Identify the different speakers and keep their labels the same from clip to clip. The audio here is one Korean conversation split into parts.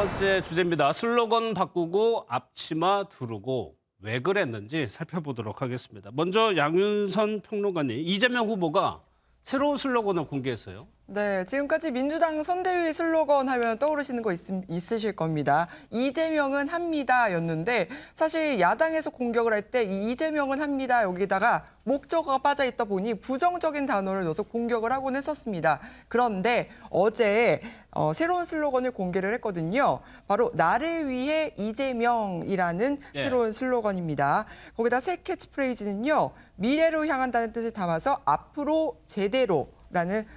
Speaker 1: 번째 주제입니다. 슬로건 바꾸고 앞치마 두르고 왜 그랬는지 살펴보도록 하겠습니다. 먼저 양윤선 평론가님, 이재명 후보가 새로운 슬로건을 공개했어요.
Speaker 2: 네, 지금까지 민주당 선대위 슬로건 하면 떠오르시는 거 있으실 겁니다. 이재명은 합니다였는데 사실 야당에서 공격을 할 때 이 이재명은 합니다 여기다가 목적어가 빠져 있다 보니 부정적인 단어를 넣어서 공격을 하곤 했었습니다. 그런데 어제 새로운 슬로건을 공개를 했거든요. 바로 나를 위해 이재명이라는 새로운 슬로건입니다. 거기다 새 캐치프레이즈는요. 미래로 향한다는 뜻을 담아서 앞으로 제대로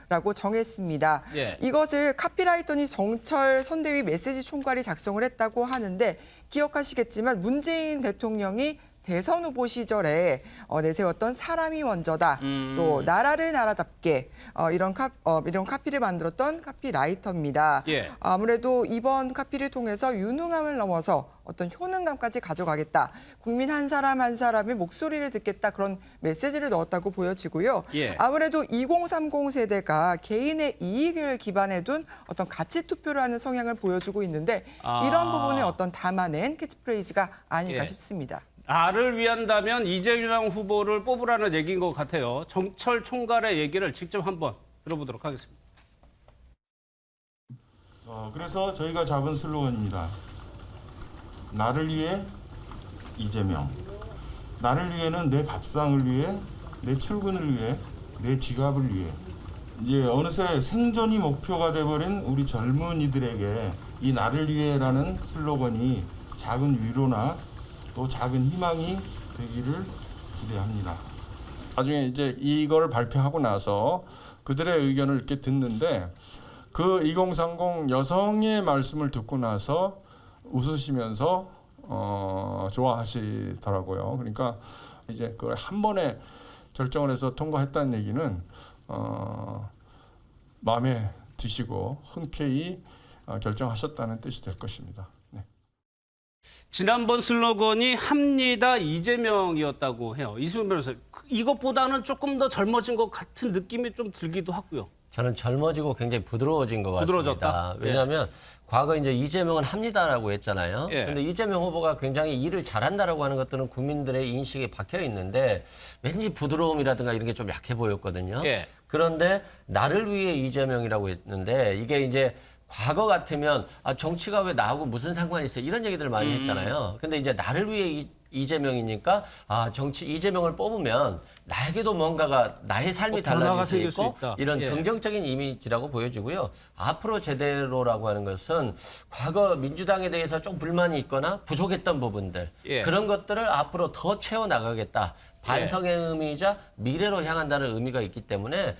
Speaker 2: 라고 정했습니다. 이것을 카피라이터니 정철 선대위 메시지 총괄이 작성을 했다고 하는데 기억하시겠지만 문재인 대통령이 대선 후보 시절에 내세웠던 사람이 먼저다. 또 나라를 나라답게 이런 카피를 만들었던 카피라이터입니다. 아무래도 이번 카피를 통해서 유능함을 넘어서 어떤 효능감까지 가져가겠다. 국민 한 사람 한 사람의 목소리를 듣겠다. 그런 메시지를 넣었다고 보여지고요. 아무래도 2030 세대가 개인의 이익을 기반에 둔 어떤 가치 투표를 하는 성향을 보여주고 있는데 이런 부분을 어떤 담아낸 캐치프레이즈가 아닐까 싶습니다.
Speaker 1: 나를 위한다면 이재명 후보를 뽑으라는 얘기인 것 같아요. 정철 총괄의 얘기를 직접 한번 들어보도록 하겠습니다.
Speaker 3: 그래서 저희가 잡은 슬로건입니다. 나를 위해 이재명. 나를 위해는 내 밥상을 위해, 내 출근을 위해, 내 지갑을 위해. 이제 어느새 생존이 목표가 돼버린 우리 젊은이들에게 이 나를 위해라는 슬로건이 작은 위로나 또 작은 희망이 되기를 기대합니다.
Speaker 4: 나중에 이제 이걸 발표하고 나서 그들의 의견을 이렇게 듣는데 그 2030 여성의 말씀을 듣고 나서 웃으시면서 좋아하시더라고요. 그러니까 이제 그걸 한 번에 결정을 해서 통과했다는 얘기는 마음에 드시고 흔쾌히 결정하셨다는 뜻이 될 것입니다. 네.
Speaker 1: 지난번 슬로건이 합니다 이재명이었다고 해요. 이수민 변호사, 이것보다는 조금 더 젊어진 것 같은 느낌이 좀 들기도 하고요.
Speaker 5: 저는 젊어지고 굉장히 부드러워진 것 같습니다.
Speaker 1: 부드러워졌다?
Speaker 5: 왜냐하면 과거 이제 이재명은 합니다라고 했잖아요. 그런데 이재명 후보가 굉장히 일을 잘한다라고 하는 것들은 국민들의 인식에 박혀 있는데 왠지 부드러움이라든가 이런 게 좀 약해 보였거든요. 그런데 나를 위해 이재명이라고 했는데 이게 이제 과거 같으면 정치가 왜 나하고 무슨 상관이 있어 이런 얘기들을 많이 했잖아요. 근데 이제 나를 위해 이재명이니까 이재명을 뽑으면 나에게도 뭔가가 나의 삶이 달라질 수 있고 이런 긍정적인 이미지라고 보여지고요. 앞으로 제대로라고 하는 것은 과거 민주당에 대해서 좀 불만이 있거나 부족했던 부분들 그런 것들을 앞으로 더 채워나가겠다. 반성의 의미이자 미래로 향한다는 의미가 있기 때문에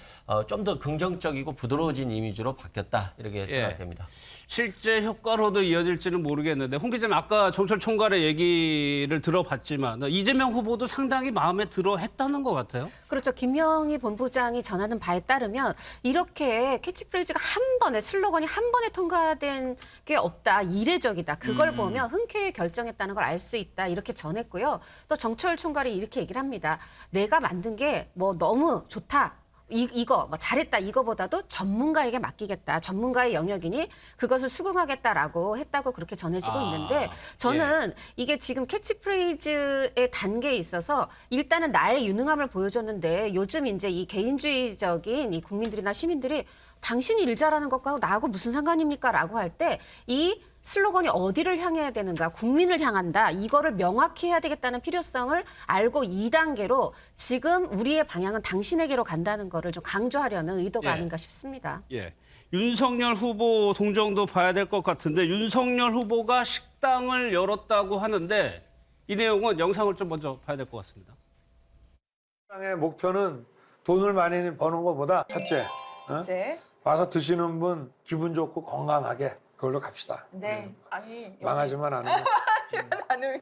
Speaker 5: 좀 더 긍정적이고 부드러워진 이미지로 바뀌었다 이렇게 생각됩니다.
Speaker 1: 실제 효과로도 이어질지는 모르겠는데 홍 기자님 아까 정철 총괄의 얘기를 들어봤지만 이재명 후보도 상당히 마음에 들어 했다는 것 같아요.
Speaker 6: 그렇죠. 김영희 본부장이 전하는 바에 따르면 이렇게 캐치프레이즈가 한 번에 슬로건이 한 번에 통과된 게 없다. 이례적이다. 그걸 보면 흔쾌히 결정했다는 걸 알 수 있다. 이렇게 전했고요. 또 정철 총괄이 이렇게 얘기를 합니다. 내가 만든 게 뭐 너무 좋다. 이거 뭐 잘했다 이거보다도 전문가에게 맡기겠다. 전문가의 영역이니 그것을 수긍하겠다라고 했다고 그렇게 전해지고 있는데 저는 이게 지금 캐치프레이즈의 단계에 있어서 일단은 나의 유능함을 보여줬는데 요즘 이제 이 개인주의적인 이 국민들이나 시민들이 당신이 일 잘하는 것과 나하고 무슨 상관입니까? 라고 할 때 이 슬로건이 어디를 향해야 되는가, 국민을 향한다, 이거를 명확히 해야 되겠다는 필요성을 알고 2단계로 지금 우리의 방향은 당신에게로 간다는 거를 좀 강조하려는 의도가 아닌가 싶습니다.
Speaker 1: 윤석열 후보 동정도 봐야 될 것 같은데 윤석열 후보가 식당을 열었다고 하는데 이 내용은 영상을 좀 먼저 봐야 될 것 같습니다.
Speaker 7: 식당의 목표는 돈을 많이 버는 것보다 첫째, 와서 드시는 분 기분 좋고 건강하게 그걸로 갑시다.
Speaker 8: 네. 아니
Speaker 7: 망하지만 않으면.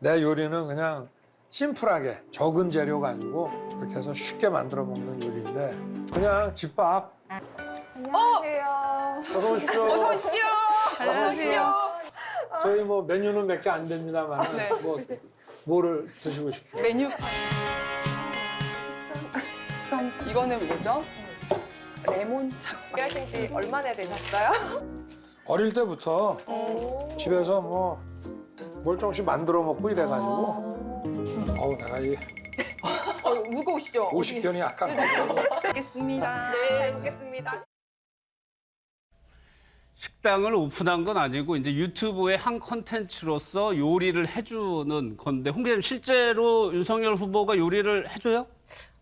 Speaker 7: 내 요리는 그냥 심플하게 적은 재료 가지고 이렇게 해서 쉽게 만들어 먹는 요리인데 그냥 집밥.
Speaker 8: 안녕하세요.
Speaker 7: 어서 오십시오.
Speaker 8: 어서 오십시오. 안녕하세요.
Speaker 7: 저희 뭐 메뉴는 몇 개 안 됩니다만 뭐 뭐를 드시고 싶어요?
Speaker 8: 메뉴
Speaker 2: 이거는 뭐죠? 레몬차.
Speaker 8: 일하신 지 얼마나 되셨어요?
Speaker 7: 어릴 때부터 집에서 뭐 뭘 조금씩 만들어 먹고 이래가지고 어우 내가 이
Speaker 8: 무거우시죠?
Speaker 7: 오십견이 약간 가지고
Speaker 8: 알겠습니다. 네, 잘 먹겠습니다.
Speaker 1: 식당을 오픈한 건 아니고 이제 유튜브의 한 콘텐츠로서 요리를 해주는 건데 홍 기자님 실제로 윤석열 후보가 요리를 해줘요?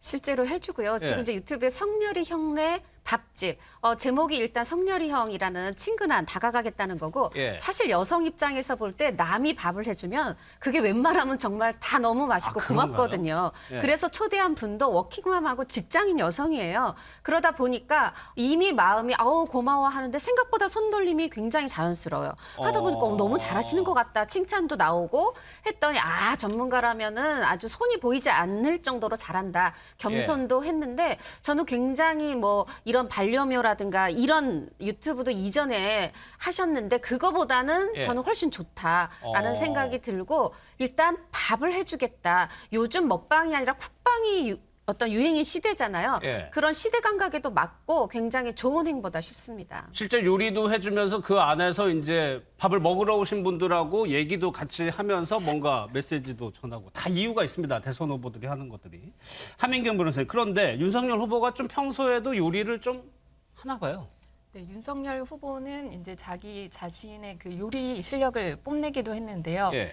Speaker 6: 실제로 해주고요.
Speaker 1: 예.
Speaker 6: 지금 이제 유튜브에 성렬이 형네 밥집. 제목이 일단 성렬이 형이라는 친근한 다가가겠다는 거고
Speaker 1: 예.
Speaker 6: 사실 여성 입장에서 볼 때 남이 밥을 해주면 그게 웬만하면 정말 다 너무 맛있고
Speaker 1: 아, 그런가요?
Speaker 6: 고맙거든요.
Speaker 1: 예.
Speaker 6: 그래서 초대한 분도 워킹맘하고 직장인 여성이에요. 그러다 보니까 이미 마음이 아우 고마워 하는데 생각보다 손놀림이 굉장히 자연스러워요. 하다 보니까 너무 잘하시는 것 같다. 칭찬도 나오고 했더니 전문가라면은 아주 손이 보이지 않을 정도로 잘한다. 겸손도 했는데 저는 굉장히 뭐 이런 반려묘라든가 이런 유튜브도 이전에 하셨는데 그거보다는
Speaker 1: 예.
Speaker 6: 저는 훨씬 좋다라는
Speaker 1: 어.
Speaker 6: 생각이 들고 일단 밥을 해주겠다. 요즘 먹방이 아니라 쿡방이 어떤 유행인 시대잖아요.
Speaker 1: 예.
Speaker 6: 그런 시대 감각에도 맞고 굉장히 좋은 행보다 싶습니다.
Speaker 1: 실제 요리도 해주면서 그 안에서 이제 밥을 먹으러 오신 분들하고 얘기도 같이 하면서 뭔가 메시지도 전하고 다 이유가 있습니다. 대선 후보들이 하는 것들이. 하민경 변호사님. 그런데 윤석열 후보가 좀 평소에도 요리를 좀 하나 봐요.
Speaker 9: 네, 윤석열 후보는 이제 자기 자신의 그 요리 실력을 뽐내기도 했는데요.
Speaker 1: 예.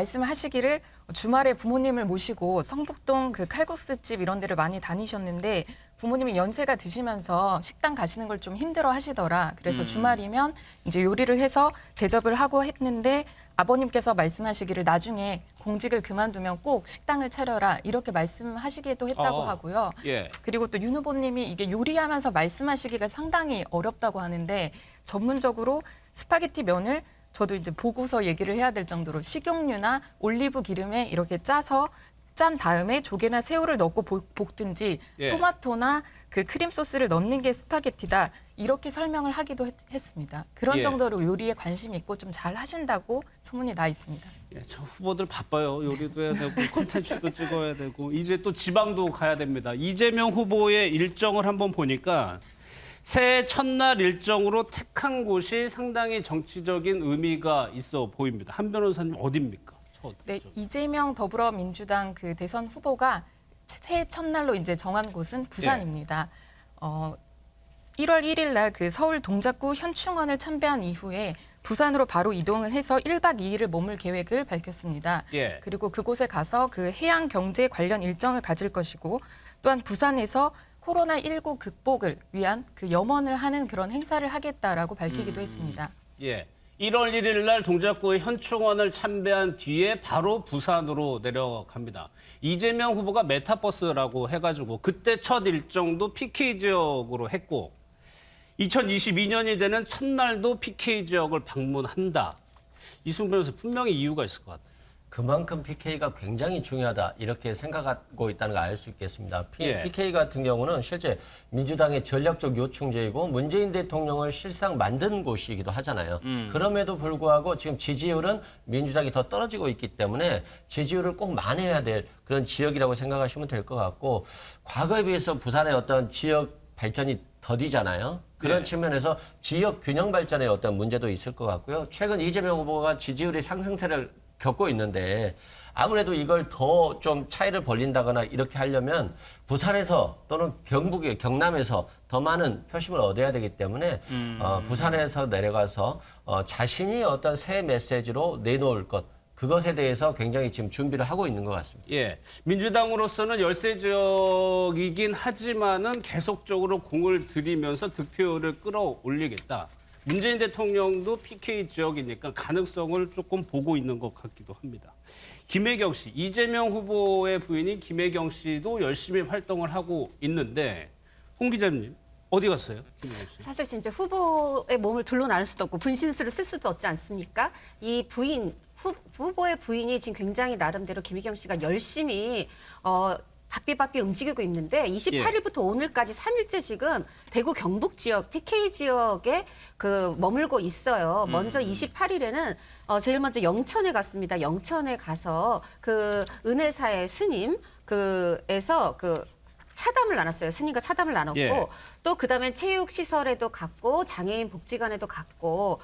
Speaker 9: 말씀하시기를 주말에 부모님을 모시고 성북동 그 칼국수집 이런 데를 많이 다니셨는데 부모님이 연세가 드시면서 식당 가시는 걸 좀 힘들어 하시더라. 그래서 주말이면 이제 요리를 해서 대접을 하고 했는데 아버님께서 말씀하시기를 나중에 공직을 그만두면 꼭 식당을 차려라 이렇게 말씀하시기도 했다고 하고요.
Speaker 1: 예.
Speaker 9: 그리고 또 윤 후보님이 이게 요리하면서 말씀하시기가 상당히 어렵다고 하는데 전문적으로 스파게티 면을 저도 이제 보고서 얘기를 해야 될 정도로 식용유나 올리브 기름에 이렇게 짜서 짠 다음에 조개나 새우를 넣고 볶든지
Speaker 1: 예.
Speaker 9: 토마토나 그 크림 소스를 넣는 게 스파게티다 이렇게 설명을 하기도 했습니다. 그런
Speaker 1: 예.
Speaker 9: 정도로 요리에 관심이 있고 좀 잘 하신다고 소문이 나 있습니다.
Speaker 1: 예, 저 후보들 바빠요. 요리도 해야 되고 콘텐츠도 찍어야 되고 이제 또 지방도 가야 됩니다. 이재명 후보의 일정을 한번 보니까 새해 첫날 일정으로 택한 곳이 상당히 정치적인 의미가 있어 보입니다. 한 변호사님 어디입니까?
Speaker 9: 네, 이재명 더불어민주당 그 대선 후보가 새해 첫날로 이제 정한 곳은 부산입니다. 1월 1일 날 그 서울 동작구 현충원을 참배한 이후에 부산으로 바로 이동을 해서 1박 2일을 머물 계획을 밝혔습니다.
Speaker 1: 예.
Speaker 9: 그리고 그곳에 가서 그 해양 경제 관련 일정을 가질 것이고 또한 부산에서 코로나19 극복을 위한 그 염원을 하는 그런 행사를 하겠다라고 밝히기도 했습니다.
Speaker 1: 예. 1월 1일 날 동작구의 현충원을 참배한 뒤에 바로 부산으로 내려갑니다. 이재명 후보가 메타버스라고 해가지고 그때 첫 일정도 PK 지역으로 했고 2022년이 되는 첫날도 PK 지역을 방문한다. 이승훈 변호사 분명히 이유가 있을 것 같아요.
Speaker 5: 그만큼 PK가 굉장히 중요하다 이렇게 생각하고 있다는 걸 알 수 있겠습니다.
Speaker 1: 예.
Speaker 5: PK 같은 경우는 실제 민주당의 전략적 요충지이고 문재인 대통령을 실상 만든 곳이기도 하잖아요. 그럼에도 불구하고 지금 지지율은 민주당이 더 떨어지고 있기 때문에 지지율을 꼭 만회해야 될 그런 지역이라고 생각하시면 될 것 같고 과거에 비해서 부산의 어떤 지역 발전이 더디잖아요. 그런 측면에서 지역 균형 발전에 어떤 문제도 있을 것 같고요. 최근 이재명 후보가 지지율의 상승세를 겪고 있는데 아무래도 이걸 더 좀 차이를 벌린다거나 이렇게 하려면 부산에서 또는 경남에서 더 많은 표심을 얻어야 되기 때문에 부산에서 내려가서 자신이 어떤 새 메시지로 내놓을 것 그것에 대해서 굉장히 지금 준비를 하고 있는 것 같습니다.
Speaker 1: 예, 민주당으로서는 열세 지역이긴 하지만은 계속적으로 공을 들이면서 득표율을 끌어올리겠다. 문재인 대통령도 PK 지역이니까 가능성을 조금 보고 있는 것 같기도 합니다. 김혜경 씨, 이재명 후보의 부인인 김혜경 씨도 열심히 활동을 하고 있는데 홍 기자님 어디 갔어요? 김혜경 씨?
Speaker 6: 사실 진짜 후보의 몸을 둘러 나눌 수도 없고 분신술을 쓸 수도 없지 않습니까? 이 부인 후보의 부인이 지금 굉장히 나름대로 김혜경 씨가 열심히 바삐바삐 움직이고 있는데 28일부터 오늘까지 3일째 지금 대구 경북 지역, TK 지역에 그 머물고 있어요. 먼저 28일에는 제일 먼저 영천에 갔습니다. 영천에 가서 그 은혜사의 스님 그에서 그 차담을 나눴어요. 스님과 차담을 나눴고
Speaker 1: 예.
Speaker 6: 또 그다음에 체육 시설에도 갔고 장애인 복지관에도 갔고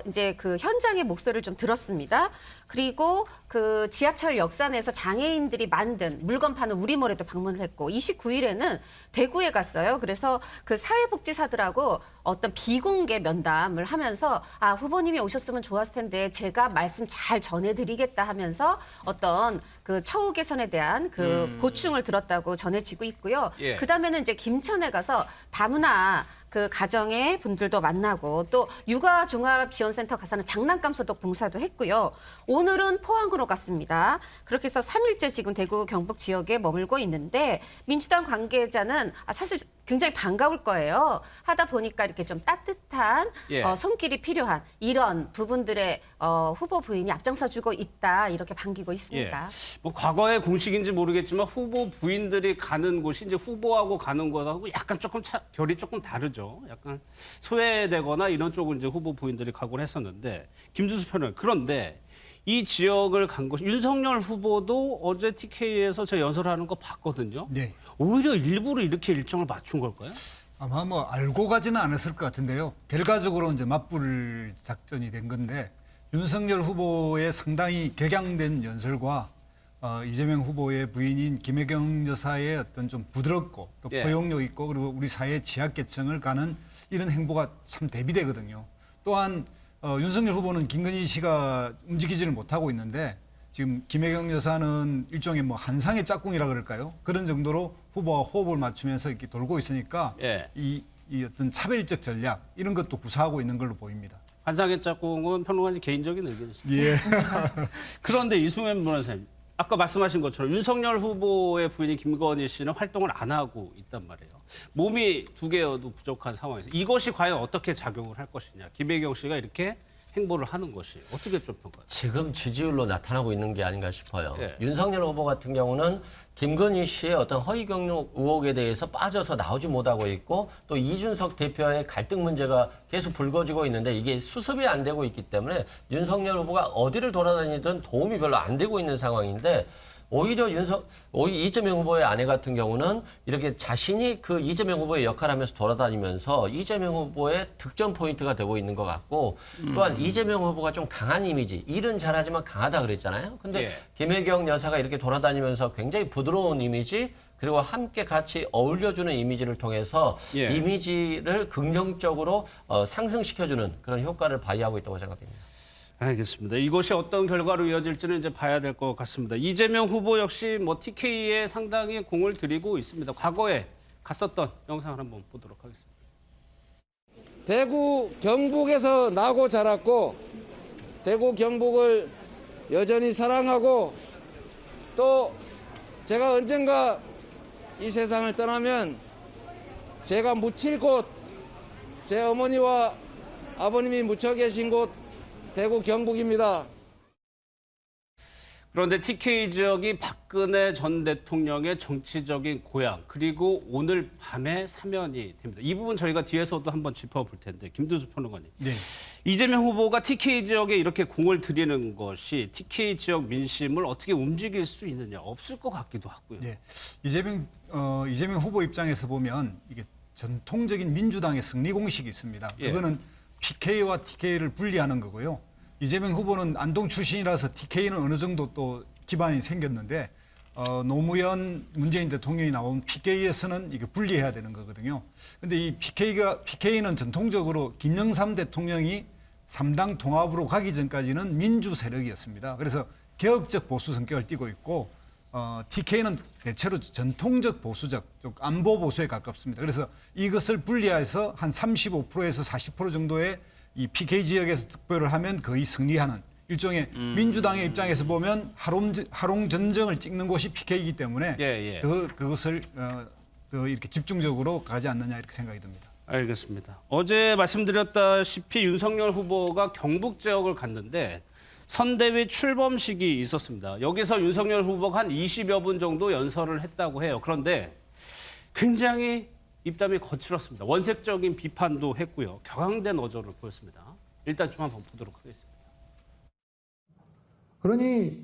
Speaker 6: 이제 그 현장의 목소리를 좀 들었습니다. 그리고 그 지하철 역산에서 장애인들이 만든 물건 파는 우리몰에도 방문을 했고 29일에는 대구에 갔어요. 그래서 그 사회복지사들하고 어떤 비공개 면담을 하면서 아, 후보님이 오셨으면 좋았을 텐데 제가 말씀 잘 전해드리겠다 하면서 어떤 그 처우 개선에 대한 그 보충을 들었다고 전해지고 있고요.
Speaker 1: 예.
Speaker 6: 그다음에는 이제 김천에 가서 다문화 그 가정의 분들도 만나고 또 육아종합지원센터 가서는 장난감 소독 봉사도 했고요. 오늘은 포항으로 갔습니다. 그렇게 해서 3일째 지금 대구 경북 지역에 머물고 있는데 민주당 관계자는 사실 굉장히 반가울 거예요. 하다 보니까 이렇게 좀 따뜻한
Speaker 1: 예.
Speaker 6: 손길이 필요한 이런 부분들의 후보 부인이 앞장서주고 있다 이렇게 반기고 있습니다.
Speaker 1: 예. 뭐 과거의 공식인지 모르겠지만 후보 부인들이 가는 곳이 이제 후보하고 가는 것하고 약간 조금 결이 조금 다르죠. 약간 소외되거나 이런 쪽을 이제 후보 부인들이 가곤 했었는데 김준수 편은 그런데 이 지역을 간 곳이 윤석열 후보도 어제 TK에서 저 연설하는 거 봤거든요.
Speaker 10: 네.
Speaker 1: 오히려 일부러 이렇게 일정을 맞춘 걸까요?
Speaker 10: 아마 뭐 알고 가지는 않았을 것 같은데요. 결과적으로 이제 맞불 작전이 된 건데 윤석열 후보의 상당히 격양된 연설과 이재명 후보의 부인인 김혜경 여사의 어떤 좀 부드럽고 또
Speaker 1: 예.
Speaker 10: 포용력 있고 그리고 우리 사회 취약계층을 가는 이런 행보가 참 대비되거든요. 또한 윤석열 후보는 김건희 씨가 움직이지를 못하고 있는데 지금 김혜경 여사는 일종의 뭐 한상의 짝꿍이라 그럴까요? 그런 정도로 후보와 호흡을 맞추면서 이렇게 돌고 있으니까
Speaker 1: 예.
Speaker 10: 이 어떤 차별적 전략 이런 것도 구사하고 있는 걸로 보입니다.
Speaker 1: 한상의 짝꿍은 평론가님 개인적인 의견이십니다.
Speaker 10: 예.
Speaker 1: 그런데 이승현 변호사님, 아까 말씀하신 것처럼 윤석열 후보의 부인인 김건희 씨는 활동을 안 하고 있단 말이에요. 몸이 2개여도 부족한 상황에서 이것이 과연 어떻게 작용을 할 것이냐. 김혜경 씨가 이렇게 행보를 하는 것이 어떻게 좀 평가해요?
Speaker 5: 지금 지지율로 나타나고 있는 게 아닌가 싶어요.
Speaker 1: 예.
Speaker 5: 윤석열 후보 같은 경우는 김건희 씨의 어떤 허위 경력 의혹에 대해서 빠져서 나오지 못하고 있고 또 이준석 대표의 갈등 문제가 계속 불거지고 있는데 이게 수습이 안 되고 있기 때문에 윤석열 후보가 어디를 돌아다니든 도움이 별로 안 되고 있는 상황인데 오히려 이재명 후보의 아내 같은 경우는 이렇게 자신이 그 이재명 후보의 역할을 하면서 돌아다니면서 이재명 후보의 득점 포인트가 되고 있는 것 같고 또한 이재명 후보가 좀 강한 이미지, 일은 잘하지만 강하다 그랬잖아요. 근데
Speaker 1: 예.
Speaker 5: 김혜경 여사가 이렇게 돌아다니면서 굉장히 부드러운 이미지 그리고 함께 같이 어울려주는 이미지를 통해서
Speaker 1: 예.
Speaker 5: 이미지를 긍정적으로 상승시켜주는 그런 효과를 발휘하고 있다고 생각됩니다.
Speaker 1: 알겠습니다. 이것이 어떤 결과로 이어질지는 이제 봐야 될 것 같습니다. 이재명 후보 역시 뭐 TK에 상당히 공을 들이고 있습니다. 과거에 갔었던 영상을 한번 보도록 하겠습니다.
Speaker 11: 대구 경북에서 나고 자랐고 대구 경북을 여전히 사랑하고 또 제가 언젠가 이 세상을 떠나면 제가 묻힐 곳, 제 어머니와 아버님이 묻혀 계신 곳 대구 경북입니다.
Speaker 1: 그런데 TK 지역이 박근혜 전 대통령의 정치적인 고향 그리고 오늘 밤에 사면이 됩니다. 이 부분 저희가 뒤에서도 한번 짚어볼 텐데 김두수 평론가님.
Speaker 10: 네.
Speaker 1: 이재명 후보가 TK 지역에 이렇게 공을 들이는 것이 TK 지역 민심을 어떻게 움직일 수 있느냐 없을 것 같기도 하고요.
Speaker 10: 네. 이재명 후보 입장에서 보면 이게 전통적인 민주당의 승리 공식이 있습니다.
Speaker 1: 예.
Speaker 10: 그거는 PK와 TK를 분리하는 거고요. 이재명 후보는 안동 출신이라서 TK는 어느 정도 또 기반이 생겼는데 노무현 문재인 대통령이 나온 PK에서는 이게 분리해야 되는 거거든요. 근데 이 PK는 전통적으로 김영삼 대통령이 3당 통합으로 가기 전까지는 민주 세력이었습니다. 그래서 개혁적 보수 성격을 띠고 있고 TK는 대체로 전통적 보수적, 안보 보수에 가깝습니다. 그래서 이것을 분리해서 한 35%에서 40% 정도의 이 PK 지역에서 득표를 하면 거의 승리하는 일종의 민주당의 입장에서 보면 하롱 전쟁을 찍는 곳이 PK이기 때문에 그것을 더 이렇게 집중적으로 가지 않느냐 이렇게 생각이 듭니다.
Speaker 1: 알겠습니다. 어제 말씀드렸다시피 윤석열 후보가 경북 지역을 갔는데 선대위 출범식이 있었습니다. 여기서 윤석열 후보가 한 20여 분 정도 연설을 했다고 해요. 그런데 굉장히 입담이 거칠었습니다. 원색적인 비판도 했고요. 격앙된 어조를 보였습니다. 일단 좀 한번 보도록 하겠습니다.
Speaker 7: 그러니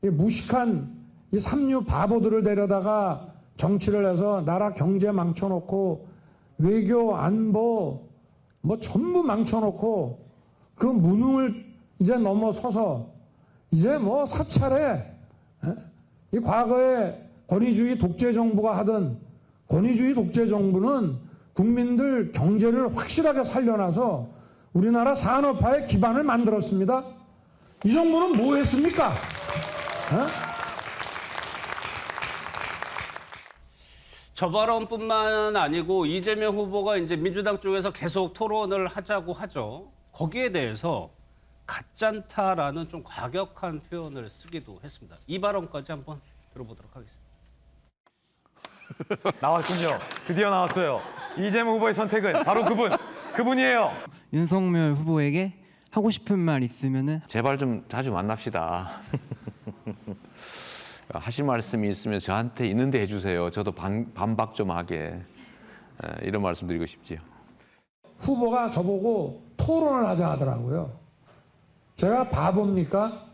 Speaker 7: 이 무식한 이 삼류 바보들을 데려다가 정치를 해서 나라 경제 망쳐놓고
Speaker 12: 외교, 안보 뭐 전부 망쳐놓고 그 무능을 이제 넘어서서 이제 뭐 사찰에 이 과거에 권위주의 독재 정부가 하던 권위주의 독재 정부는 국민들 경제를 확실하게 살려놔서 우리나라 산업화의 기반을 만들었습니다. 이 정부는 뭐 했습니까?
Speaker 1: 저 발언뿐만 아니고 이재명 후보가 이제 민주당 쪽에서 계속 토론을 하자고 하죠. 거기에 대해서 가짠타라는 좀 과격한 표현을 쓰기도 했습니다. 이 발언까지 한번 들어보도록 하겠습니다.
Speaker 13: 나왔군요. 드디어 나왔어요. 이재명 후보의 선택은 바로 그분이에요.
Speaker 14: 윤석열 후보에게 하고 싶은 말 있으면은
Speaker 15: 제발 좀 자주 만납시다. 하실 말씀이 있으면 저한테 있는데 해주세요. 저도 반박 좀 하게. 이런 말씀 드리고 싶지요.
Speaker 12: 후보가 저보고 토론을 하자 하더라고요. 제가 바보입니까?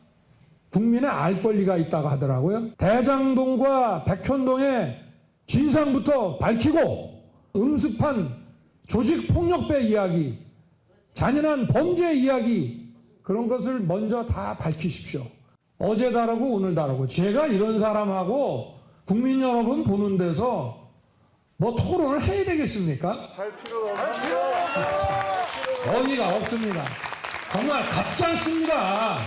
Speaker 12: 국민의 알 권리가 있다고 하더라고요. 대장동과 백현동의 진상부터 밝히고 음습한 조직폭력배 이야기, 잔인한 범죄 이야기 그런 것을 먼저 다 밝히십시오. 어제 다르고 오늘 다르고 제가 이런 사람하고 국민 여러분 보는 데서 뭐 토론을 해야 되겠습니까? 할 필요가 없습니다. 어이가 없습니다. 정말 가짜습니다.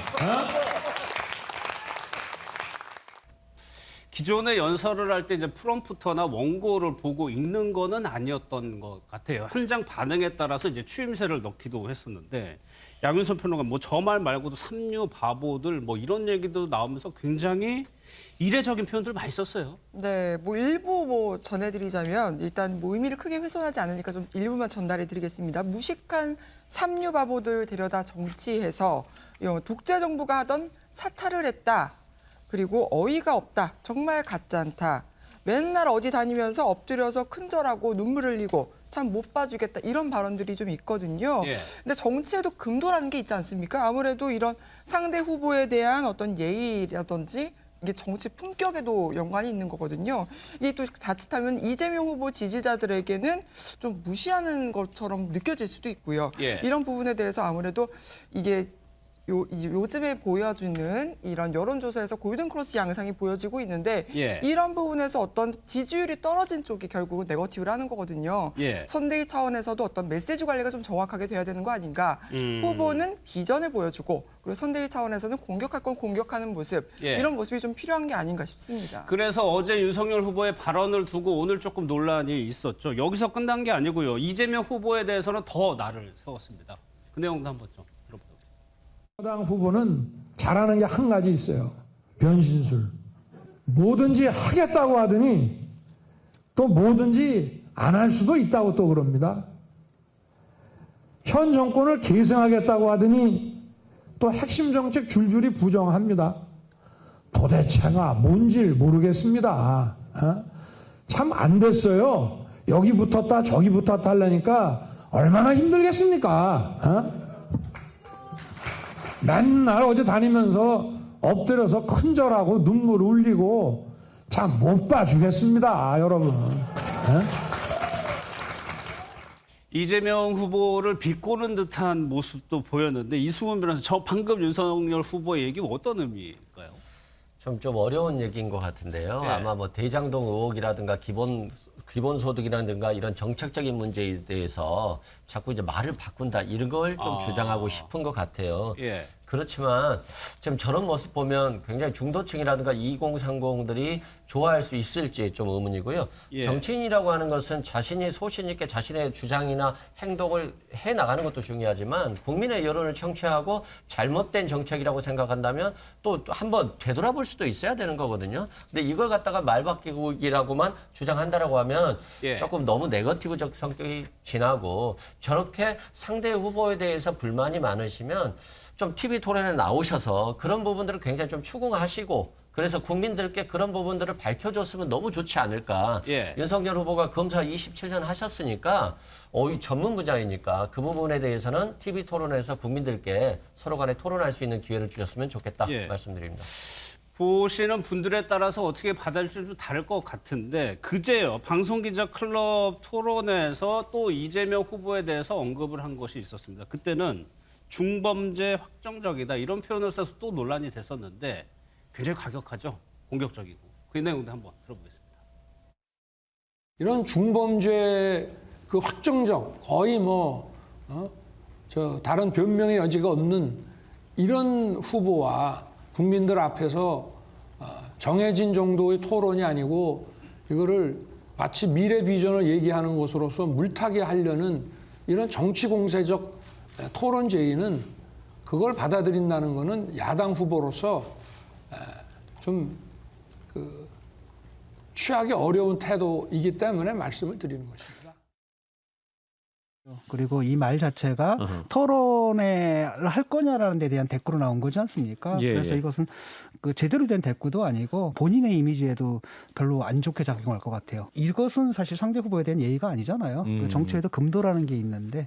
Speaker 1: 기존에 연설을 할 때 이제 프롬프터나 원고를 보고 읽는 거는 아니었던 것 같아요. 현장 반응에 따라서 이제 추임새를 넣기도 했었는데 양윤선 평론가 뭐 저 말 말고도 삼류 바보들 뭐 이런 얘기도 나오면서 굉장히 이례적인 표현들 많이 썼어요.
Speaker 2: 네, 뭐 일부 뭐 전해드리자면 일단 뭐 의미를 크게 훼손하지 않으니까 좀 일부만 전달해드리겠습니다. 무식한 삼류 바보들 데려다 정치해서 독재 정부가 하던 사찰을 했다. 그리고 어이가 없다. 정말 가짜안타. 맨날 어디 다니면서 엎드려서 큰절하고 눈물 흘리고 참 못 봐주겠다. 이런 발언들이 좀 있거든요.
Speaker 1: 예.
Speaker 2: 근데 정치에도 금도라는 게 있지 않습니까? 아무래도 이런 상대 후보에 대한 어떤 예의라든지 이게 정치 품격에도 연관이 있는 거거든요. 이게 또 자칫하면 이재명 후보 지지자들에게는 좀 무시하는 것처럼 느껴질 수도 있고요.
Speaker 1: 예.
Speaker 2: 이런 부분에 대해서 아무래도 이게 요즘에 보여주는 이런 여론조사에서 골든크로스 양상이 보여지고 있는데
Speaker 1: 예.
Speaker 2: 이런 부분에서 어떤 지지율이 떨어진 쪽이 결국은 네거티브를 하는 거거든요.
Speaker 1: 예.
Speaker 2: 선대위 차원에서도 어떤 메시지 관리가 좀 정확하게 돼야 되는 거 아닌가. 후보는 비전을 보여주고 그리고 선대위 차원에서는 공격할 건 공격하는 모습.
Speaker 1: 예.
Speaker 2: 이런 모습이 좀 필요한 게 아닌가 싶습니다.
Speaker 1: 그래서 어제 윤석열 후보의 발언을 두고 오늘 조금 논란이 있었죠. 여기서 끝난 게 아니고요. 이재명 후보에 대해서는 더 날을 세웠습니다. 그 내용도 한번 좀 들어보도록 하겠습니다.
Speaker 12: 여당 후보는 잘하는 게 한 가지 있어요. 변신술. 뭐든지 하겠다고 하더니 또 뭐든지 안 할 수도 있다고 또 그럽니다. 현 정권을 계승하겠다고 하더니 또 핵심 정책 줄줄이 부정합니다. 도대체가 뭔지 모르겠습니다. 참 안 됐어요. 여기 붙었다 저기 붙었다 하려니까 얼마나 힘들겠습니까? 맨날 어디 다니면서 엎드려서 큰절하고 눈물 흘리고 참 못 봐주겠습니다, 여러분.
Speaker 1: 이재명 후보를 비꼬는 듯한 모습도 보였는데 이승훈 변호사, 저 방금 윤석열 후보의 얘기 어떤 의미일까요?
Speaker 5: 좀 어려운 얘기인 것 같은데요.
Speaker 1: 네.
Speaker 5: 아마 뭐 대장동 의혹이라든가 기본소득이라든가 이런 정책적인 문제에 대해서 자꾸 이제 말을 바꾼다 이런 걸 좀 주장하고 싶은 것 같아요.
Speaker 1: 예.
Speaker 5: 그렇지만 지금 저런 모습 보면 굉장히 중도층이라든가 2030들이 좋아할 수 있을지 좀 의문이고요.
Speaker 1: 예.
Speaker 5: 정치인이라고 하는 것은 자신이 소신 있게 자신의 주장이나 행동을 해 나가는 것도 중요하지만 국민의 여론을 청취하고 잘못된 정책이라고 생각한다면 또 한번 되돌아볼 수도 있어야 되는 거거든요. 근데 이걸 갖다가 말바뀌기라고만 주장한다라고 하면
Speaker 1: 예.
Speaker 5: 조금 너무 네거티브적 성격이 진하고 저렇게 상대 후보에 대해서 불만이 많으시면 좀 TV 토론에 나오셔서 그런 부분들을 굉장히 좀 추궁하시고 그래서 국민들께 그런 부분들을 밝혀줬으면 너무 좋지 않을까.
Speaker 1: 예.
Speaker 5: 윤석열 후보가 검사 27년 하셨으니까 이 전문 분야이니까 그 부분에 대해서는 TV 토론에서 국민들께 서로 간에 토론할 수 있는 기회를 주셨으면 좋겠다
Speaker 1: 예.
Speaker 5: 말씀드립니다.
Speaker 1: 보시는 분들에 따라서 어떻게 받아들일지도 다를 것 같은데 그제요 방송기자 클럽 토론회에서 또 이재명 후보에 대해서 언급을 한 것이 있었습니다. 그때는 중범죄 확정적이다 이런 표현을 써서 또 논란이 됐었는데 굉장히 과격하죠. 공격적이고. 그 내용도 한번 들어보겠습니다.
Speaker 7: 이런 중범죄 그 확정적 거의 다른 변명의 여지가 없는 이런 후보와 국민들 앞에서 정해진 정도의 토론이 아니고 이거를 마치 미래 비전을 얘기하는 것으로서 물타기 하려는 이런 정치 공세적 토론 제의는 그걸 받아들인다는 것은 야당 후보로서 좀 취하기 어려운 태도이기 때문에 말씀을 드리는 것입니다.
Speaker 16: 그리고 이 말 자체가 토론회를 할 거냐라는 데 대한 대꾸로 나온 거지 않습니까?
Speaker 13: 예,
Speaker 16: 그래서
Speaker 13: 예.
Speaker 16: 이것은 그 제대로 된 대꾸도 아니고 본인의 이미지에도 별로 안 좋게 작용할 것 같아요. 이것은 사실 상대 후보에 대한 예의가 아니잖아요. 그 정치에도 금도라는 게 있는데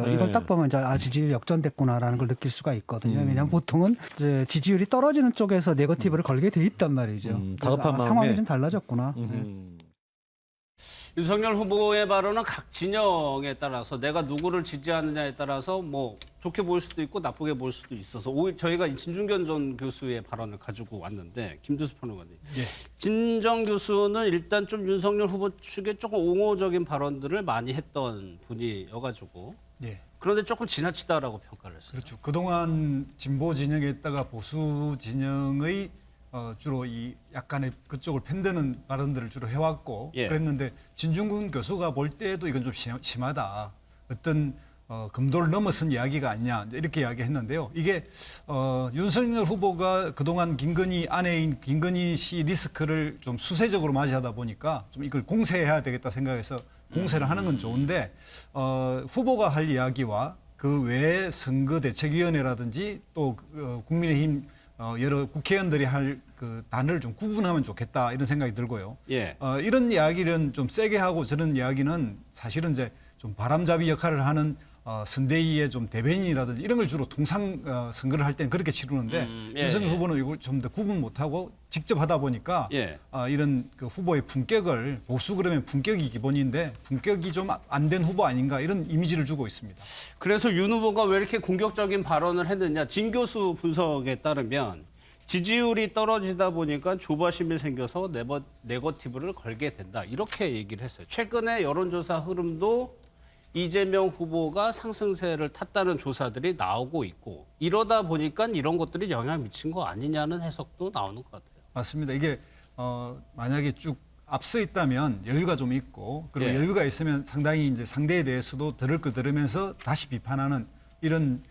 Speaker 16: 이걸 딱 보면 이제 지지율 역전됐구나라는 걸 느낄 수가 있거든요. 왜냐하면 보통은 이제 지지율이 떨어지는 쪽에서 네거티브를 걸게 돼 있단 말이죠.
Speaker 13: 다급한 마음에.
Speaker 16: 상황이 좀 달라졌구나.
Speaker 1: 윤석열 후보의 발언은 각 진영에 따라서 내가 누구를 지지하느냐에 따라서 뭐 좋게 보일 수도 있고 나쁘게 보일 수도 있어서 오히려 저희가 진중견 전 교수의 발언을 가지고 왔는데 김두수 평론가님.
Speaker 10: 예.
Speaker 1: 진 전 교수는 일단 좀 윤석열 후보 측에 조금 옹호적인 발언들을 많이 했던 분이어가지고
Speaker 10: 예.
Speaker 1: 그런데 조금 지나치다라고 평가를 했어요.
Speaker 10: 그렇죠. 그동안 진보 진영에 있다가 보수 진영의 주로 이 약간의 그쪽을 편드는 발언들을 주로 해왔고
Speaker 1: 예.
Speaker 10: 그랬는데 진중근 교수가 볼 때도 이건 좀 심하다. 어떤 금도를 넘어선 이야기가 아니냐 이렇게 이야기했는데요. 이게 윤석열 후보가 그동안 김건희 아내인 김건희 씨 리스크를 좀 수세적으로 맞이하다 보니까 좀 이걸 공세해야 되겠다 생각해서 공세를 하는 건 좋은데 후보가 할 이야기와 그 외에 선거대책위원회라든지 또 국민의힘 여러 국회의원들이 할 그 단어를 좀 구분하면 좋겠다 이런 생각이 들고요.
Speaker 1: 예.
Speaker 10: 이런 이야기는 좀 세게 하고 저런 이야기는 사실은 이제 좀 바람잡이 역할을 하는 선대위의 좀 대변인이라든지 이런 걸 주로 통상 선거를 할 때는 그렇게 치르는데
Speaker 1: 예,
Speaker 10: 윤석열
Speaker 1: 예.
Speaker 10: 후보는 이걸 좀 더 구분 못하고 직접 하다 보니까
Speaker 1: 예.
Speaker 10: 이런 그 후보의 품격을 보수 그러면 품격이 기본인데 품격이 좀 안 된 후보 아닌가 이런 이미지를 주고 있습니다.
Speaker 1: 그래서 윤 후보가 왜 이렇게 공격적인 발언을 했느냐. 진 교수 분석에 따르면 지지율이 떨어지다 보니까 조바심이 생겨서 네거티브를 걸게 된다. 이렇게 얘기를 했어요. 최근에 여론조사 흐름도 이재명 후보가 상승세를 탔다는 조사들이 나오고 있고 이러다 보니까 이런 것들이 영향을 미친 거 아니냐는 해석도 나오는 것 같아요.
Speaker 10: 맞습니다. 이게 만약에 쭉 앞서 있다면 여유가 좀 있고 그리고
Speaker 1: 예.
Speaker 10: 여유가 있으면 상당히 이제 상대에 대해서도 들을 거 들으면서 다시 비판하는 이런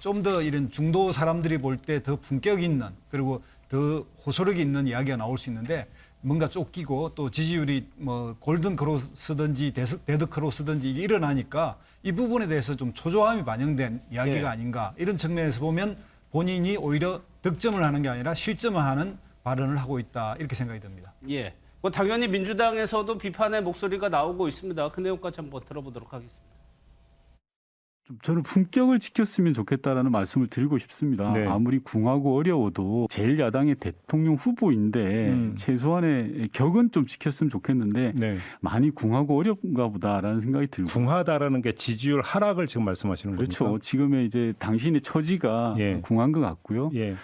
Speaker 10: 좀 더 이런 중도 사람들이 볼 때 더 품격 있는 그리고 더 호소력이 있는 이야기가 나올 수 있는데 뭔가 쫓기고 또 지지율이 뭐 골든 크로스든지 데드 크로스든지 이게 일어나니까 이 부분에 대해서 좀 초조함이 반영된 이야기가
Speaker 1: 예.
Speaker 10: 아닌가 이런 측면에서 보면 본인이 오히려 득점을 하는 게 아니라 실점을 하는 발언을 하고 있다 이렇게 생각이 듭니다.
Speaker 1: 예. 뭐 당연히 민주당에서도 비판의 목소리가 나오고 있습니다. 그 내용까지 한번 들어보도록 하겠습니다.
Speaker 17: 저는 품격을 지켰으면 좋겠다라는 말씀을 드리고 싶습니다.
Speaker 13: 네.
Speaker 17: 아무리 궁하고 어려워도 제1야당의 대통령 후보인데 최소한의 격은 좀 지켰으면 좋겠는데
Speaker 13: 네.
Speaker 17: 많이 궁하고 어렵가 보다라는 생각이 들고.
Speaker 13: 궁하다라는 게 지지율 하락을 지금 말씀하시는 겁니까?
Speaker 17: 그렇죠. 지금의 이제 당신의 처지가
Speaker 13: 예.
Speaker 17: 궁한 것 같고요.
Speaker 13: 예.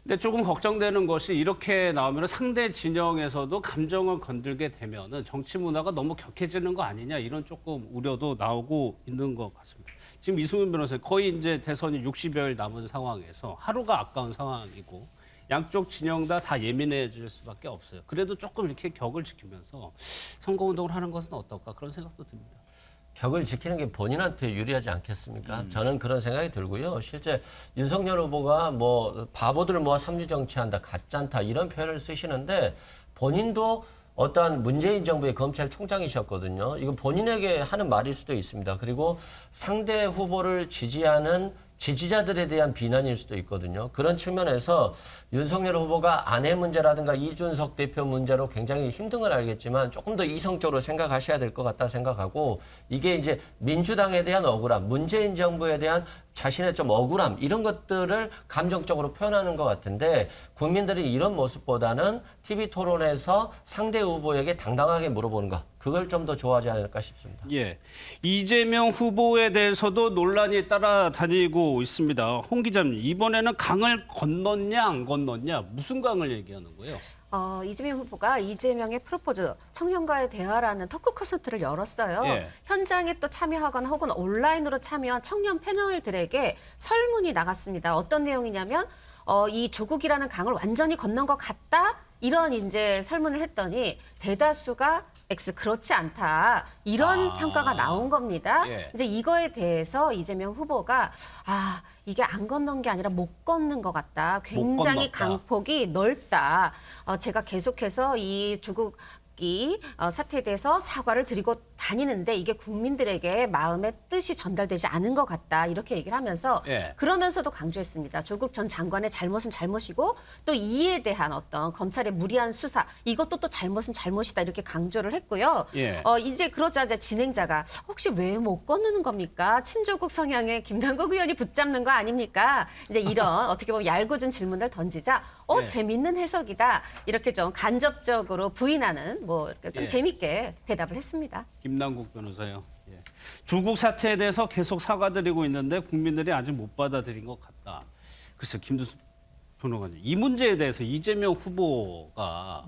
Speaker 1: 근데 조금 걱정되는 것이 이렇게 나오면 상대 진영에서도 감정을 건들게 되면은 정치 문화가 너무 격해지는 거 아니냐 이런 조금 우려도 나오고 있는 것 같습니다. 지금 이승훈 변호사님 거의 이제 대선이 60여일 남은 상황에서 하루가 아까운 상황이고 양쪽 진영 다 예민해질 수밖에 없어요. 그래도 조금 이렇게 격을 지키면서 선거운동을 하는 것은 어떨까 그런 생각도 듭니다.
Speaker 5: 격을 지키는 게 본인한테 유리하지 않겠습니까? 저는 그런 생각이 들고요. 실제 윤석열 후보가 뭐 바보들 모아 삼류 정치한다, 가짜다 이런 표현을 쓰시는데 본인도 어떠한 문재인 정부의 검찰총장이셨거든요. 이거 본인에게 하는 말일 수도 있습니다. 그리고 상대 후보를 지지하는 지지자들에 대한 비난일 수도 있거든요. 그런 측면에서 윤석열 후보가 아내 문제라든가 이준석 대표 문제로 굉장히 힘든 걸 알겠지만 조금 더 이성적으로 생각하셔야 될 것 같다 생각하고 이게 이제 민주당에 대한 억울함, 문재인 정부에 대한 자신의 좀 억울함 이런 것들을 감정적으로 표현하는 것 같은데 국민들이 이런 모습보다는 TV 토론에서 상대 후보에게 당당하게 물어보는 것 그걸 좀 더 좋아하지 않을까 싶습니다.
Speaker 1: 예, 이재명 후보에 대해서도 논란이 따라다니고 있습니다. 홍 기자님, 이번에는 강을 건넜냐 안 건넜냐 무슨 강을 얘기하는 거예요?
Speaker 6: 이재명 후보가 이재명의 프로포즈, 청년과의 대화라는 토크 콘서트를 열었어요.
Speaker 1: 예.
Speaker 6: 현장에 또 참여하거나 혹은 온라인으로 참여한 청년 패널들에게 설문이 나갔습니다. 어떤 내용이냐면 이 조국이라는 강을 완전히 건넌 것 같다? 이런 이제 설문을 했더니 대다수가 X 그렇지 않다 이런 평가가 나온 겁니다.
Speaker 1: 예.
Speaker 6: 이제 이거에 대해서 이재명 후보가 이게 안 건넌 게 아니라 못 건넌 것 같다. 굉장히 강폭이 넓다. 제가 계속해서 이 조국 사태에 대해서 사과를 드리고 다니는데 이게 국민들에게 마음의 뜻이 전달되지 않은 것 같다. 이렇게 얘기를 하면서 그러면서도 강조했습니다. 조국 전 장관의 잘못은 잘못이고 또 이에 대한 어떤 검찰의 무리한 수사 이것도 또 잘못은 잘못이다. 이렇게 강조를 했고요. 이제 그러자 이제 진행자가 혹시 왜 못 건너는 겁니까? 친조국 성향의 김남국 의원이 붙잡는 거 아닙니까? 이제 이런 어떻게 보면 얄궂은 질문을 던지자 재밌는 해석이다. 이렇게 좀 간접적으로 부인하는 뭐 이렇게 좀 재밌게 대답을 했습니다.
Speaker 1: 김남국 변호사요. 예. 조국 사태에 대해서 계속 사과드리고 있는데 국민들이 아직 못 받아들인 것 같다. 글쎄, 김두수 변호사님, 이 문제에 대해서 이재명 후보가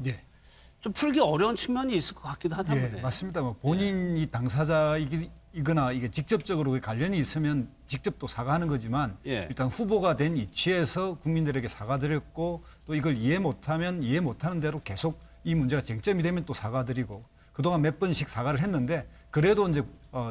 Speaker 1: 좀 풀기 어려운 측면이 있을 것 같기도 하다 보네.
Speaker 10: 맞습니다. 뭐 본인이 당사자이거나 이게 직접적으로 관련이 있으면 직접 또 사과하는 거지만 일단 후보가 된 이치에서 국민들에게 사과드렸고 또 이걸 이해 못하면 이해 못하는 대로 계속 이 문제가 쟁점이 되면 또 사과드리고 그동안 몇 번씩 사과를 했는데 그래도 이제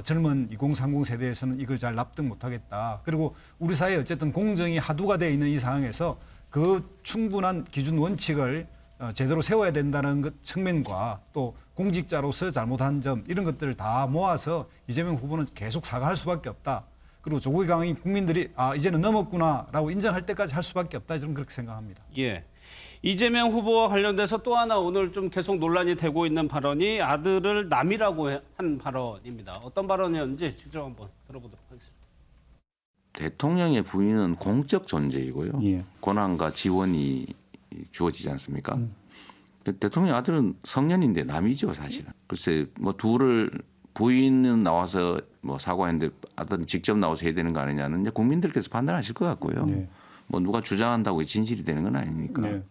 Speaker 10: 젊은 2030 세대에서는 이걸 잘 납득 못하겠다. 그리고 우리 사회에 어쨌든 공정이 하두가 되어 있는 이 상황에서 그 충분한 기준 원칙을 제대로 세워야 된다는 것 측면과 또 공직자로서 잘못한 점 이런 것들을 다 모아서 이재명 후보는 계속 사과할 수밖에 없다. 그리고 조국의 강이 국민들이 이제는 넘었구나라고 인정할 때까지 할 수밖에 없다. 저는 그렇게 생각합니다.
Speaker 1: 예. 이재명 후보와 관련돼서 또 하나 오늘 좀 계속 논란이 되고 있는 발언이 아들을 남이라고 한 발언입니다. 어떤 발언이었는지 직접 한번 들어보도록 하겠습니다.
Speaker 18: 대통령의 부인은 공적 존재이고요. 권한과 지원이 주어지지 않습니까? 대통령 아들은 성년인데 남이죠, 사실은. 글쎄, 뭐 둘을 부인은 나와서 뭐 사과했는데 아들은 직접 나와서 해야 되는 거 아니냐는 이제 국민들께서 판단하실 것 같고요. 뭐 누가 주장한다고 진실이 되는 건 아니니까.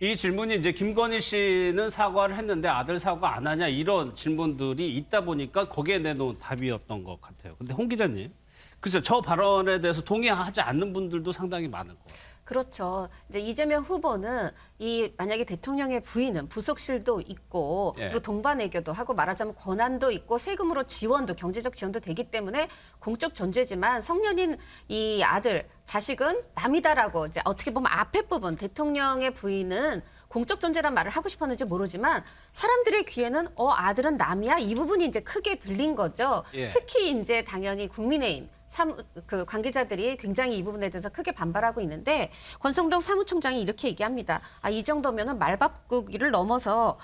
Speaker 1: 이 질문이 이제 김건희 씨는 사과를 했는데 아들 사과 안 하냐 이런 질문들이 있다 보니까 거기에 내놓은 답이었던 것 같아요. 근데 홍 기자님, 글쎄요, 저 발언에 대해서 동의하지 않는 분들도 상당히 많을 것 같아요.
Speaker 6: 그렇죠. 이제 이재명 후보는 만약에 대통령의 부인은 부속실도 있고 그리고 동반외교도 하고 말하자면 권한도 있고 세금으로 지원도 경제적 지원도 되기 때문에 공적 존재지만 성년인 이 아들 자식은 남이다라고 이제 어떻게 보면 앞에 부분 대통령의 부인은 공적 존재란 말을 하고 싶었는지 모르지만 사람들의 귀에는 아들은 남이야 이 부분이 이제 크게 들린 거죠. 특히 이제 당연히 국민의힘 그 관계자들이 굉장히 이 부분에 대해서 크게 반발하고 있는데 권성동 사무총장이 이렇게 얘기합니다. 이 정도면은 말바꾸기를 넘어서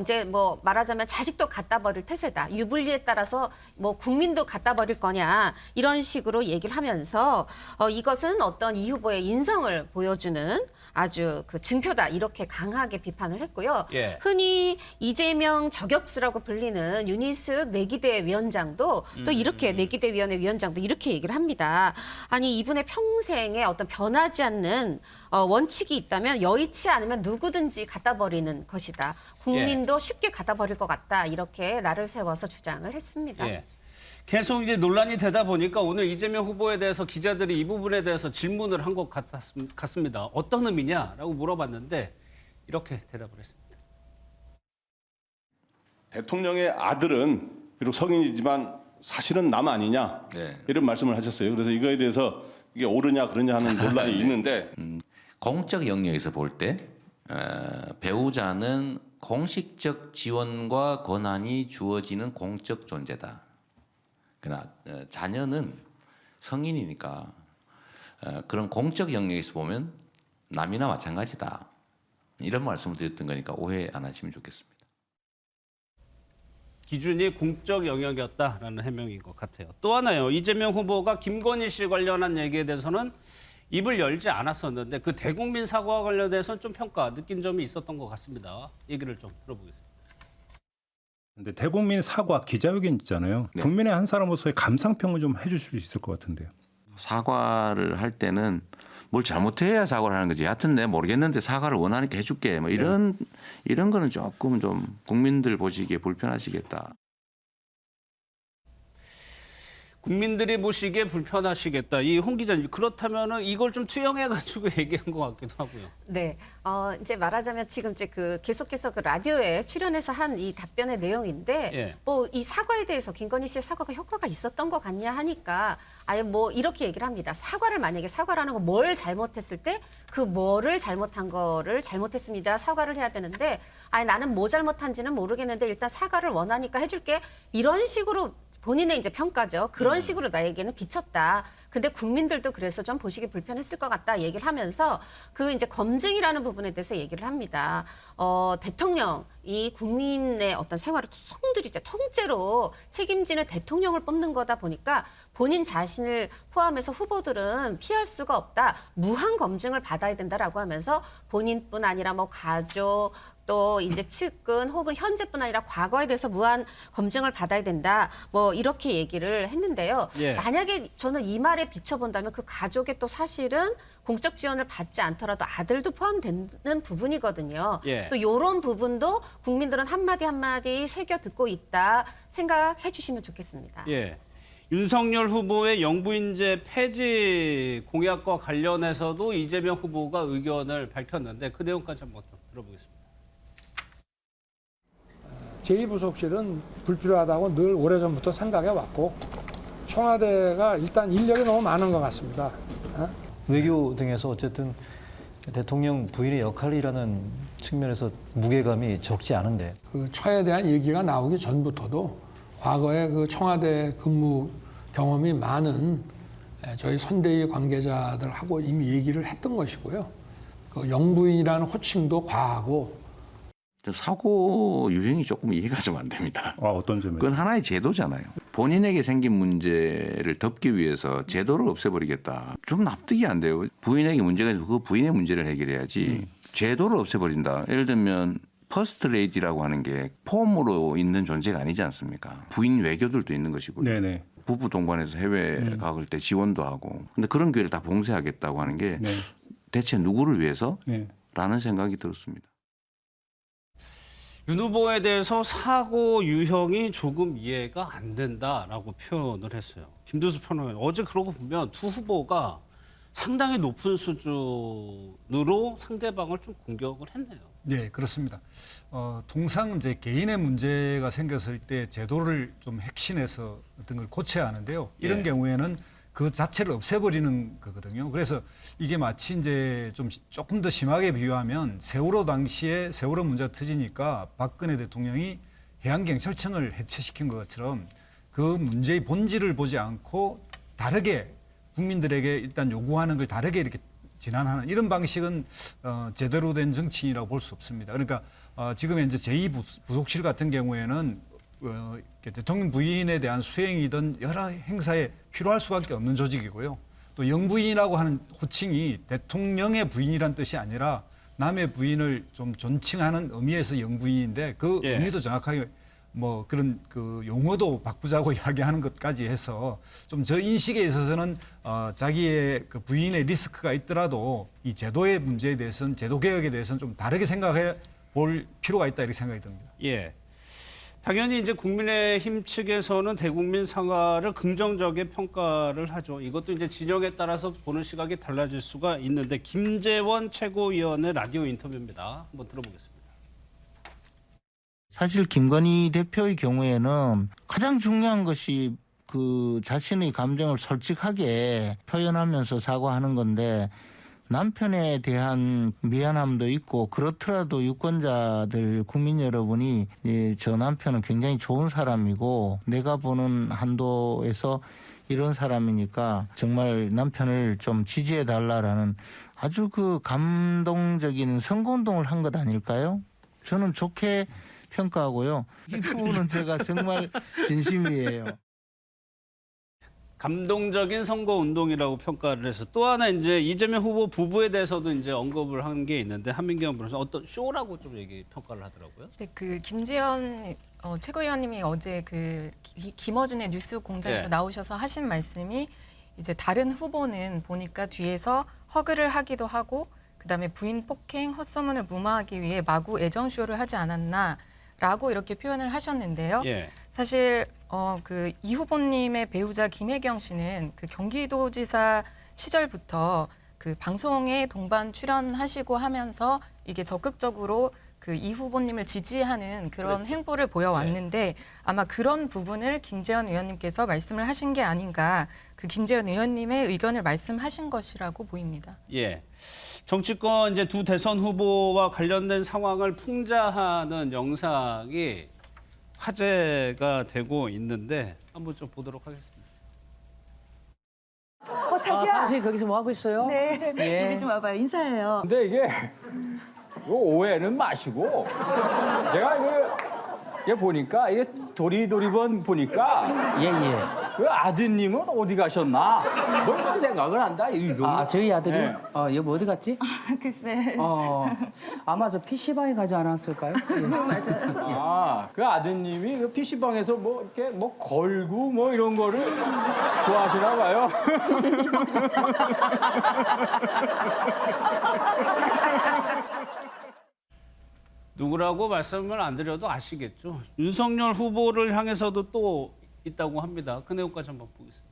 Speaker 6: 이제 뭐 말하자면 자식도 갖다 버릴 태세다. 유불리에 따라서 뭐 국민도 갖다 버릴 거냐 이런 식으로 얘기를 하면서 이것은 어떤 이 후보의 인성을 보여주는 아주 그 증표다 이렇게 강하게 비판을 했고요. 흔히 이재명 저격수라고 불리는 윤희숙 내기대 위원장도 또 이렇게 내기대 위원회 위원장도 이렇게 얘기를 합니다. 아니 이분의 평생에 어떤 변하지 않는 원칙이 있다면 여의치 않으면 누구든지 갖다 버리는 것이다. 국민도 쉽게 갖다 버릴 것 같다. 이렇게 날을 세워서 주장을 했습니다.
Speaker 1: 계속 이제 논란이 되다 보니까 오늘 이재명 후보에 대해서 기자들이 이 부분에 대해서 질문을 한 것 같습니다. 어떤 의미냐라고 물어봤는데 이렇게 대답을 했습니다.
Speaker 19: 대통령의 아들은 비록 성인이지만 사실은 남 아니냐 이런 말씀을 하셨어요. 그래서 이거에 대해서 이게 옳으냐 그러냐 하는 논란이 있는데
Speaker 18: 공적 영역에서 볼 때 배우자는 공식적 지원과 권한이 주어지는 공적 존재다. 그러나 자녀는 성인이니까 그런 공적 영역에서 보면 남이나 마찬가지다. 이런 말씀을 드렸던 거니까 오해 안 하시면 좋겠습니다.
Speaker 1: 기준이 공적 영역이었다라는 해명인 것 같아요. 또 하나요. 이재명 후보가 김건희 씨 관련한 얘기에 대해서는 입을 열지 않았었는데 그 대국민 사과와 관련해서는 좀 평가 느낀 점이 있었던 것 같습니다. 얘기를 좀 들어보겠습니다.
Speaker 20: 근데 대국민 사과 기자회견 있잖아요.
Speaker 18: 네.
Speaker 20: 국민의 한 사람으로서의 감상평을 좀 해주실 수 있을 것 같은데요.
Speaker 18: 사과를 할 때는 뭘 잘못해야 사과를 하는 거지. 하여튼 내가 모르겠는데 사과를 원하니까 해줄게. 뭐 이런 거는 조금 좀 국민들 보시기에 불편하시겠다.
Speaker 1: 국민들이 보시기에 불편하시겠다. 이 홍 기자님 그렇다면은 이걸 좀 투영해가지고 얘기한 것 같기도 하고요.
Speaker 6: 네, 이제 말하자면 지금 이제 계속해서 라디오에 출연해서 한 이 답변의 내용인데,
Speaker 1: 예.
Speaker 6: 뭐 이 사과에 대해서 김건희 씨의 사과가 효과가 있었던 것 같냐 하니까 아예 뭐 이렇게 얘기를 합니다. 만약에 사과라는 건 뭘 잘못했을 때 그 뭐를 잘못한 거를 잘못했습니다. 사과를 해야 되는데, 아예 나는 뭐 잘못한지는 모르겠는데 일단 사과를 원하니까 해줄게. 이런 식으로. 본인의 이제 평가죠. 그런 식으로 나에게는 비쳤다. 근데 국민들도 그래서 좀 보시기 불편했을 것 같다 얘기를 하면서 그 이제 검증이라는 부분에 대해서 얘기를 합니다. 대통령이 국민의 어떤 생활을 성들이죠. 통째로 책임지는 대통령을 뽑는 거다 보니까 본인 자신을 포함해서 후보들은 피할 수가 없다. 무한 검증을 받아야 된다라고 하면서 본인뿐 아니라 뭐 가족 또 이제 측근 혹은 현재뿐 아니라 과거에 대해서 무한 검증을 받아야 된다. 뭐 이렇게 얘기를 했는데요.
Speaker 1: 예.
Speaker 6: 만약에 저는 이 말에 비춰본다면 그 가족의 또 사실은 공적 지원을 받지 않더라도 아들도 포함되는 부분이거든요.
Speaker 1: 예.
Speaker 6: 또 이런 부분도 국민들은 한마디 한마디 새겨 듣고 있다 생각해 주시면 좋겠습니다.
Speaker 1: 예. 윤석열 후보의 영부인제 폐지 공약과 관련해서도 이재명 후보가 의견을 밝혔는데 그 내용까지 한번 좀 들어보겠습니다.
Speaker 7: 제2부속실은 불필요하다고 늘 오래전부터 생각해 왔고 청와대가 일단 인력이 너무 많은 것 같습니다.
Speaker 21: 외교 등에서 어쨌든 대통령 부인의 역할이라는 측면에서 무게감이 적지 않은데
Speaker 7: 그 처에 대한 얘기가 나오기 전부터도 과거에 그 청와대 근무 경험이 많은 저희 선대위 관계자들하고 이미 얘기를 했던 것이고요. 그 영부인이라는 호칭도 과하고
Speaker 18: 사고 유형이 조금 이해가 좀 안 됩니다.
Speaker 20: 어떤 점에서?
Speaker 18: 그건 하나의 제도잖아요. 본인에게 생긴 문제를 덮기 위해서 제도를 없애버리겠다. 좀 납득이 안 돼요. 부인에게 문제가 있어서 그 부인의 문제를 해결해야지 제도를 없애버린다. 예를 들면 퍼스트 레이디라고 하는 게 폼으로 있는 존재가 아니지 않습니까? 부인 외교들도 있는 것이고요.
Speaker 20: 네네.
Speaker 18: 부부 동반해서 해외 가을 때 지원도 하고. 근데 그런 기회를 다 봉쇄하겠다고 하는 게 대체 누구를 위해서? 라는 생각이 들었습니다.
Speaker 1: 윤 후보에 대해서 사고 유형이 조금 이해가 안 된다라고 표현을 했어요. 김두수 평론가님, 어제 그러고 보면 두 후보가 상당히 높은 수준으로 상대방을 좀 공격을 했네요.
Speaker 10: 네, 그렇습니다. 통상 이제 개인의 문제가 생겼을 때 제도를 좀 핵심해서 어떤 걸 고쳐야 하는데요. 이런 경우에는 그 자체를 없애버리는 거거든요. 그래서 이게 마치 이제 좀 조금 더 심하게 비유하면 세월호 당시에 세월호 문제가 터지니까 박근혜 대통령이 해양경찰청을 해체시킨 것처럼 그 문제의 본질을 보지 않고 다르게 국민들에게 일단 요구하는 걸 다르게 이렇게 진안하는 이런 방식은 제대로 된 정치인이라고 볼 수 없습니다. 그러니까 지금 이제 제2부속실 같은 경우에는 대통령 부인에 대한 수행이든 여러 행사에 필요할 수밖에 없는 조직이고요. 또 영부인이라고 하는 호칭이 대통령의 부인이란 뜻이 아니라 남의 부인을 좀 존칭하는 의미에서 영부인인데 그 의미도 정확하게 뭐 그런 그 용어도 바꾸자고 이야기하는 것까지 해서 좀 저 인식에 있어서는 자기의 그 부인의 리스크가 있더라도 이 제도의 문제에 대해서는 제도 개혁에 대해서는 좀 다르게 생각해 볼 필요가 있다 이렇게 생각이 듭니다.
Speaker 1: 예. 당연히 이제 국민의힘 측에서는 대국민 사과를 긍정적인 평가를 하죠. 이것도 이제 진영에 따라서 보는 시각이 달라질 수가 있는데 김재원 최고위원의 라디오 인터뷰입니다. 한번 들어보겠습니다.
Speaker 22: 사실 김건희 대표의 경우에는 가장 중요한 것이 그 자신의 감정을 솔직하게 표현하면서 사과하는 건데 남편에 대한 미안함도 있고 그렇더라도 유권자들 국민 여러분이 저 남편은 굉장히 좋은 사람이고 내가 보는 한도에서 이런 사람이니까 정말 남편을 좀 지지해달라라는 아주 그 감동적인 선거운동을 한 것 아닐까요? 저는 좋게 평가하고요. 이 부분은 제가 정말 진심이에요.
Speaker 1: 감동적인 선거 운동이라고 평가를 해서 또 하나 이제 이재명 후보 부부에 대해서도 이제 언급을 한 게 있는데 한민경 변호사 어떤 쇼라고 좀 평가를 하더라고요.
Speaker 9: 네, 그 김재현 최고위원님이 어제 그 김어준의 뉴스 공장에서 나오셔서 하신 말씀이 이제 다른 후보는 보니까 뒤에서 허그를 하기도 하고 그다음에 부인 폭행, 헛소문을 무마하기 위해 마구 애정쇼를 하지 않았나라고 이렇게 표현을 하셨는데요. 사실 그 이 후보님의 배우자 김혜경 씨는 그 경기도지사 시절부터 그 방송에 동반 출연하시고 하면서 이게 적극적으로 그 이 후보님을 지지하는 그런 행보를 보여왔는데 아마 그런 부분을 김재현 의원님께서 말씀을 하신 게 아닌가, 그 김재현 의원님의 의견을 말씀하신 것이라고 보입니다.
Speaker 1: 예. 정치권 이제 두 대선 후보와 관련된 상황을 풍자하는 영상이 화제가 되고 있는데 한번 좀 보도록 하겠습니다.
Speaker 3: 자기야.
Speaker 4: 당신 거기서 뭐 하고 있어요?
Speaker 3: 네.
Speaker 4: 예.
Speaker 3: 이리 좀 와봐요. 인사해요.
Speaker 4: 근데 이게 오해는 마시고 제가 이게 보니까 이게 도리도리번 보니까 그 아드님은 어디 가셨나 뭐 이런 생각을 한다.
Speaker 3: 저희 아들이
Speaker 4: 네.
Speaker 3: 여보 어디 갔지? 글쎄.
Speaker 4: 아마 저 PC방에 가지 않았을까요?
Speaker 3: 맞아요.
Speaker 4: 그 아드님이 그 PC방에서 뭐 이렇게 뭐 걸고 뭐 이런 거를 좋아하시나 봐요.
Speaker 1: 누구라고 말씀을 안 드려도 아시겠죠. 윤석열 후보를 향해서도 또 있다고 합니다. 그 내용까지 한번 보겠습니다.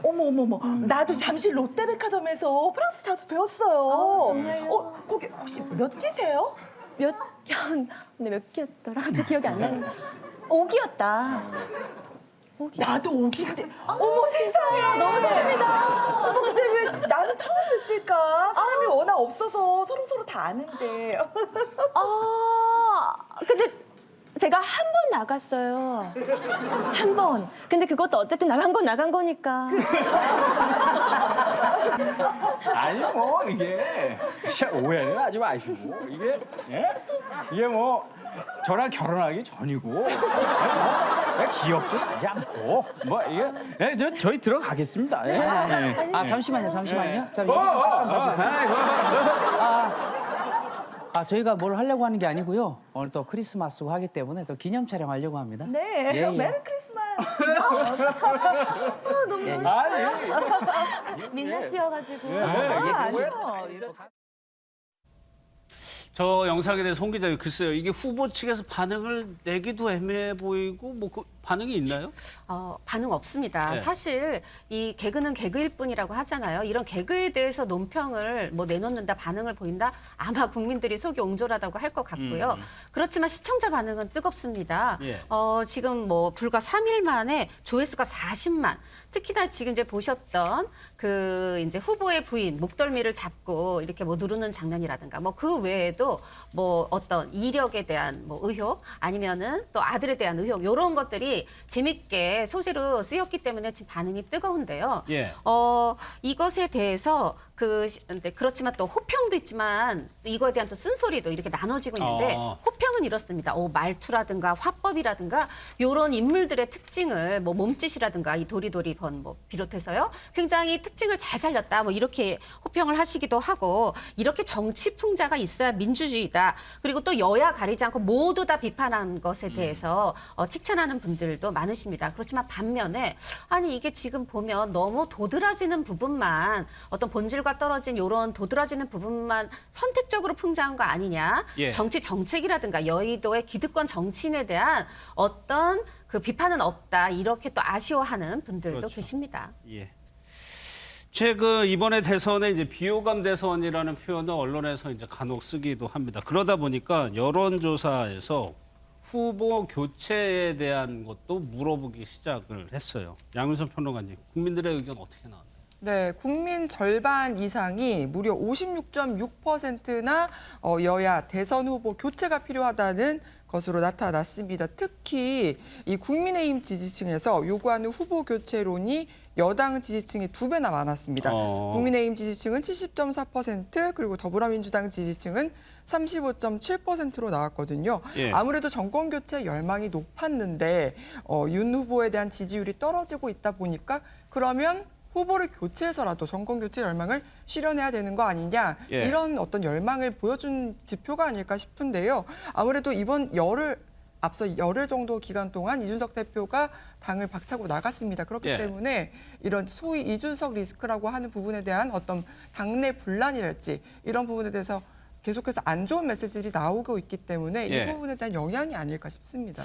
Speaker 3: 어머. 나도 잠시 롯데백화점에서 프랑스 자수 배웠어요. 거기 혹시 몇 기세요?
Speaker 23: 근데 몇 기였더라? 갑자기 기억이 안 나는데. 5기였다.
Speaker 3: 나도 5기인데. 어머 세상에.
Speaker 23: 너무 소름이다.
Speaker 3: 어머 근데 왜 나는 처음 뵀을까? 사람이 워낙 없어서 서로 다 아는데.
Speaker 23: 근데 제가 한 번 나갔어요. 한 번. 근데 그것도 어쨌든 나간 건 나간 거니까.
Speaker 4: 아니 뭐 이게 오해는 하지 마시고 이게 뭐 저랑 결혼하기 전이고 기억도 나지 않고 뭐 이게 저희 들어가겠습니다.
Speaker 3: 잠시만요.
Speaker 4: 저희가 뭘 하려고 하는 게 아니고요. 오늘 또 크리스마스고 하기 때문에 또 기념 촬영하려고 합니다.
Speaker 3: 네. 메리 크리스마스. 너무
Speaker 23: 민낯이어가지고.
Speaker 3: 아쉬워.
Speaker 1: 저 영상에 대해서 홍 기자님 글쎄요. 이게 후보 측에서 반응을 내기도 애매해 보이고 뭐 그 반응이 있나요?
Speaker 6: 반응 없습니다.
Speaker 1: 네.
Speaker 6: 사실 이 개그는 개그일 뿐이라고 하잖아요. 이런 개그에 대해서 논평을 뭐 내놓는다, 반응을 보인다, 아마 국민들이 속이 옹졸하다고 할 것 같고요. 그렇지만 시청자 반응은 뜨겁습니다. 지금 뭐 불과 3일 만에 조회수가 40만. 특히나 지금 이제 보셨던 그 이제 후보의 부인 목덜미를 잡고 이렇게 뭐 누르는 장면이라든가 뭐 그 외에도 뭐 어떤 이력에 대한 뭐 의혹 아니면은 또 아들에 대한 의혹 이런 것들이 재밌게 소재로 쓰였기 때문에 지금 반응이 뜨거운데요. 이것에 대해서 그렇지만 또 호평도 있지만 이거에 대한 또 쓴소리도 이렇게 나눠지고 있는데 호평은 이렇습니다. 말투라든가 화법이라든가 이런 인물들의 특징을 뭐 몸짓이라든가 이 도리도리 번 뭐 비롯해서요. 굉장히 특징을 잘 살렸다. 뭐 이렇게 호평을 하시기도 하고 이렇게 정치 풍자가 있어야 민주주의다. 그리고 또 여야 가리지 않고 모두 다 비판한 것에 대해서 칭찬하는 분들도 많으십니다. 그렇지만 반면에 아니 이게 지금 보면 너무 도드라지는 부분만 어떤 본질과 떨어진 이런 도드라지는 부분만 선택적으로 풍자한 거 아니냐. 정치 정책이라든가 여의도의 기득권 정치인에 대한 어떤 그 비판은 없다. 이렇게 또 아쉬워하는 분들도 계십니다.
Speaker 1: 최근 이번에 대선에 이제 비호감 대선이라는 표현을 언론에서 이제 간혹 쓰기도 합니다. 그러다 보니까 여론조사에서 후보 교체에 대한 것도 물어보기 시작을 했어요. 양윤선 평론가님, 국민들의 의견 어떻게 나왔나요?
Speaker 2: 네, 국민 절반 이상이 무려 56.6%나 여야 대선 후보 교체가 필요하다는 것으로 나타났습니다. 특히 이 국민의힘 지지층에서 요구하는 후보 교체론이 여당 지지층의 2배나 많았습니다. 국민의힘 지지층은 70.4%, 그리고 더불어민주당 지지층은 35.7%로 나왔거든요.
Speaker 1: 예.
Speaker 2: 아무래도 정권 교체 열망이 높았는데 윤 후보에 대한 지지율이 떨어지고 있다 보니까 그러면 후보를 교체해서라도 정권 교체 열망을 실현해야 되는 거 아니냐
Speaker 1: 예.
Speaker 2: 이런 어떤 열망을 보여준 지표가 아닐까 싶은데요. 아무래도 이번 앞서 열흘 정도 기간 동안 이준석 대표가 당을 박차고 나갔습니다. 그렇기
Speaker 1: 예.
Speaker 2: 때문에 이런 소위 이준석 리스크라고 하는 부분에 대한 어떤 당내 분란이랄지 이런 부분에 대해서 계속해서 안 좋은 메시지들이 나오고 있기 때문에
Speaker 1: 예.
Speaker 2: 이 부분에 대한 영향이 아닐까 싶습니다.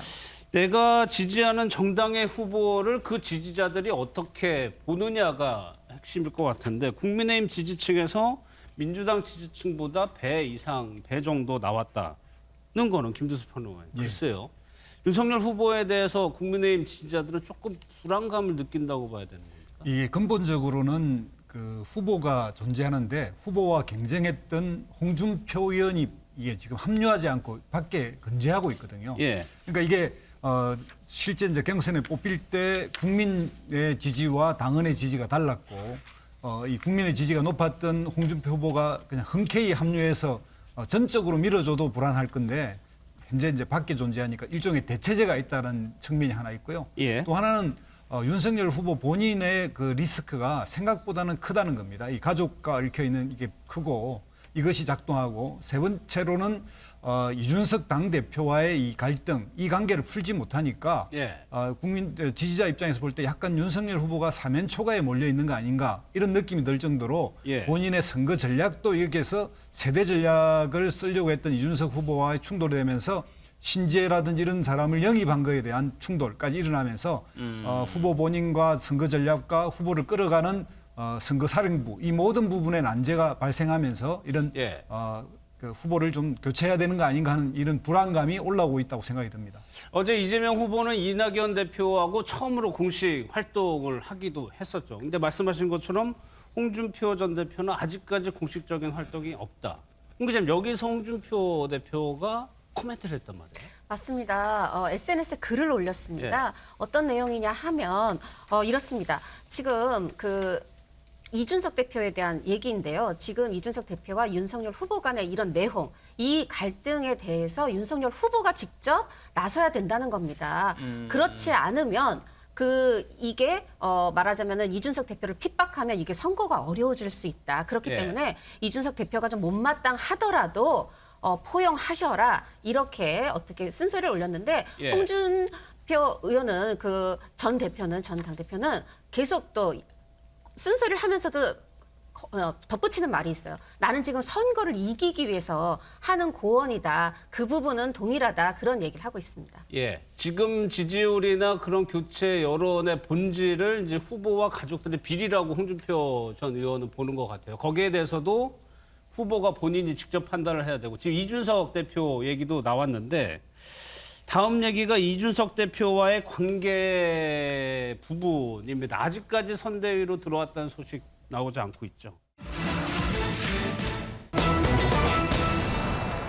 Speaker 1: 내가 지지하는 정당의 후보를 그 지지자들이 어떻게 보느냐가 핵심일 것 같은데 국민의힘 지지층에서 민주당 지지층보다 배 정도 나왔다는 거는 김두수 평론가님. 글쎄요. 윤석열 후보에 대해서 국민의힘 지지자들은 조금 불안감을 느낀다고 봐야 되는 겁니까?
Speaker 10: 이 근본적으로는 그 후보가 존재하는데 후보와 경쟁했던 홍준표 의원이 이게 지금 합류하지 않고 밖에 건재하고 있거든요.
Speaker 1: 예.
Speaker 10: 그러니까 이게 실제 이제 경선에 뽑힐 때 국민의 지지와 당원의 지지가 달랐고 이 국민의 지지가 높았던 홍준표 후보가 그냥 흔쾌히 합류해서 전적으로 밀어줘도 불안할 건데 현재 이제 밖에 존재하니까 일종의 대체제가 있다는 측면이 하나 있고요.
Speaker 1: 예.
Speaker 10: 또 하나는 윤석열 후보 본인의 그 리스크가 생각보다는 크다는 겁니다. 이 가족과 얽혀 있는 이게 크고 이것이 작동하고 세 번째로는 이준석 당대표와의 이 갈등, 이 관계를 풀지 못하니까
Speaker 1: 예.
Speaker 10: 국민 지지자 입장에서 볼 때 약간 윤석열 후보가 사면 초과에 몰려 있는 거 아닌가 이런 느낌이 들 정도로
Speaker 1: 예.
Speaker 10: 본인의 선거 전략도 여기에서 세대 전략을 쓰려고 했던 이준석 후보와의 충돌이 되면서 신재라든지 이런 사람을 영입한 거에 대한 충돌까지 일어나면서 후보 본인과 선거 전략과 후보를 끌어가는 선거사령부 이 모든 부분에 난제가 발생하면서 이런
Speaker 1: 예.
Speaker 10: 그 후보를 좀 교체해야 되는 거 아닌가 하는 이런 불안감이 올라오고 있다고 생각이 듭니다.
Speaker 1: 어제 이재명 후보는 이낙연 대표하고 처음으로 공식 활동을 하기도 했었죠. 근데 말씀하신 것처럼 홍준표 전 대표는 아직까지 공식적인 활동이 없다. 홍 기자님, 여기서 홍준표 대표가 코멘트를 했단 말이에요.
Speaker 6: 맞습니다. SNS에 글을 올렸습니다.
Speaker 1: 예.
Speaker 6: 어떤 내용이냐 하면 이렇습니다. 지금 이준석 대표에 대한 얘기인데요. 지금 이준석 대표와 윤석열 후보 간의 이런 내용, 이 갈등에 대해서 윤석열 후보가 직접 나서야 된다는 겁니다. 그렇지 않으면 이게 말하자면은 이준석 대표를 핍박하면 이게 선거가 어려워질 수 있다. 그렇기
Speaker 1: 예.
Speaker 6: 때문에 이준석 대표가 좀 못마땅하더라도 포용하셔라. 이렇게 어떻게 쓴소리를 올렸는데
Speaker 1: 예.
Speaker 6: 홍준표 의원은 전 당대표는 계속 또 쓴소리를 하면서도 덧붙이는 말이 있어요. 나는 지금 선거를 이기기 위해서 하는 고언이다. 그 부분은 동일하다. 그런 얘기를 하고 있습니다.
Speaker 1: 예, 지금 지지율이나 그런 교체 여론의 본질을 이제 후보와 가족들의 비리라고 홍준표 전 의원은 보는 것 같아요. 거기에 대해서도 후보가 본인이 직접 판단을 해야 되고 지금 이준석 대표 얘기도 나왔는데 다음 얘기가 이준석 대표와의 관계 부분입니다. 아직까지 선대위로 들어왔다는 소식 나오지 않고 있죠.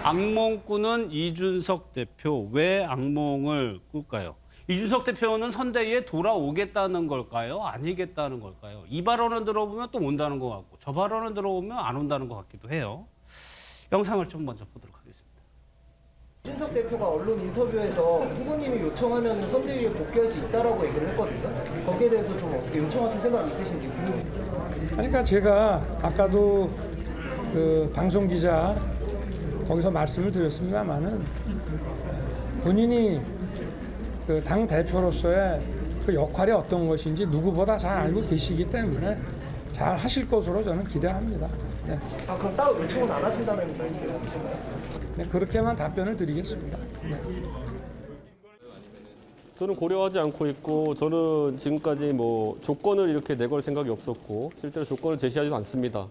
Speaker 1: 악몽 꾸는 이준석 대표, 왜 악몽을 꿀까요? 이준석 대표는 선대위에 돌아오겠다는 걸까요? 아니겠다는 걸까요? 이 발언을 들어보면 또 온다는 것 같고 저 발언을 들어보면 안 온다는 것 같기도 해요. 영상을 좀 먼저 보도록 하겠습니다.
Speaker 8: 이준석 대표가 언론 인터뷰에서 후보님이 요청하면 선대위에 복귀할 수 있다라고 얘기를 했거든요. 거기에 대해서 좀 어떻게 요청하실 생각이 있으신지 궁금해요.
Speaker 12: 그러니까 제가 아까도 방송 기자 거기서 말씀을 드렸습니다만은 본인이 당 대표로서의 역할이 어떤 것인지 누구보다 잘 알고 계시기 때문에 잘 하실 것으로 저는 기대합니다. 네.
Speaker 8: 그럼 따로 요청은 안 하신다는 말씀이신가요?
Speaker 12: 네, 그렇게만 답변을 드리겠습니다. 네.
Speaker 11: 저는 고려하지 않고 있고 저는 지금까지 조건을 이렇게 내걸 생각이 없었고 실제로 조건을 제시하지도 않습니다.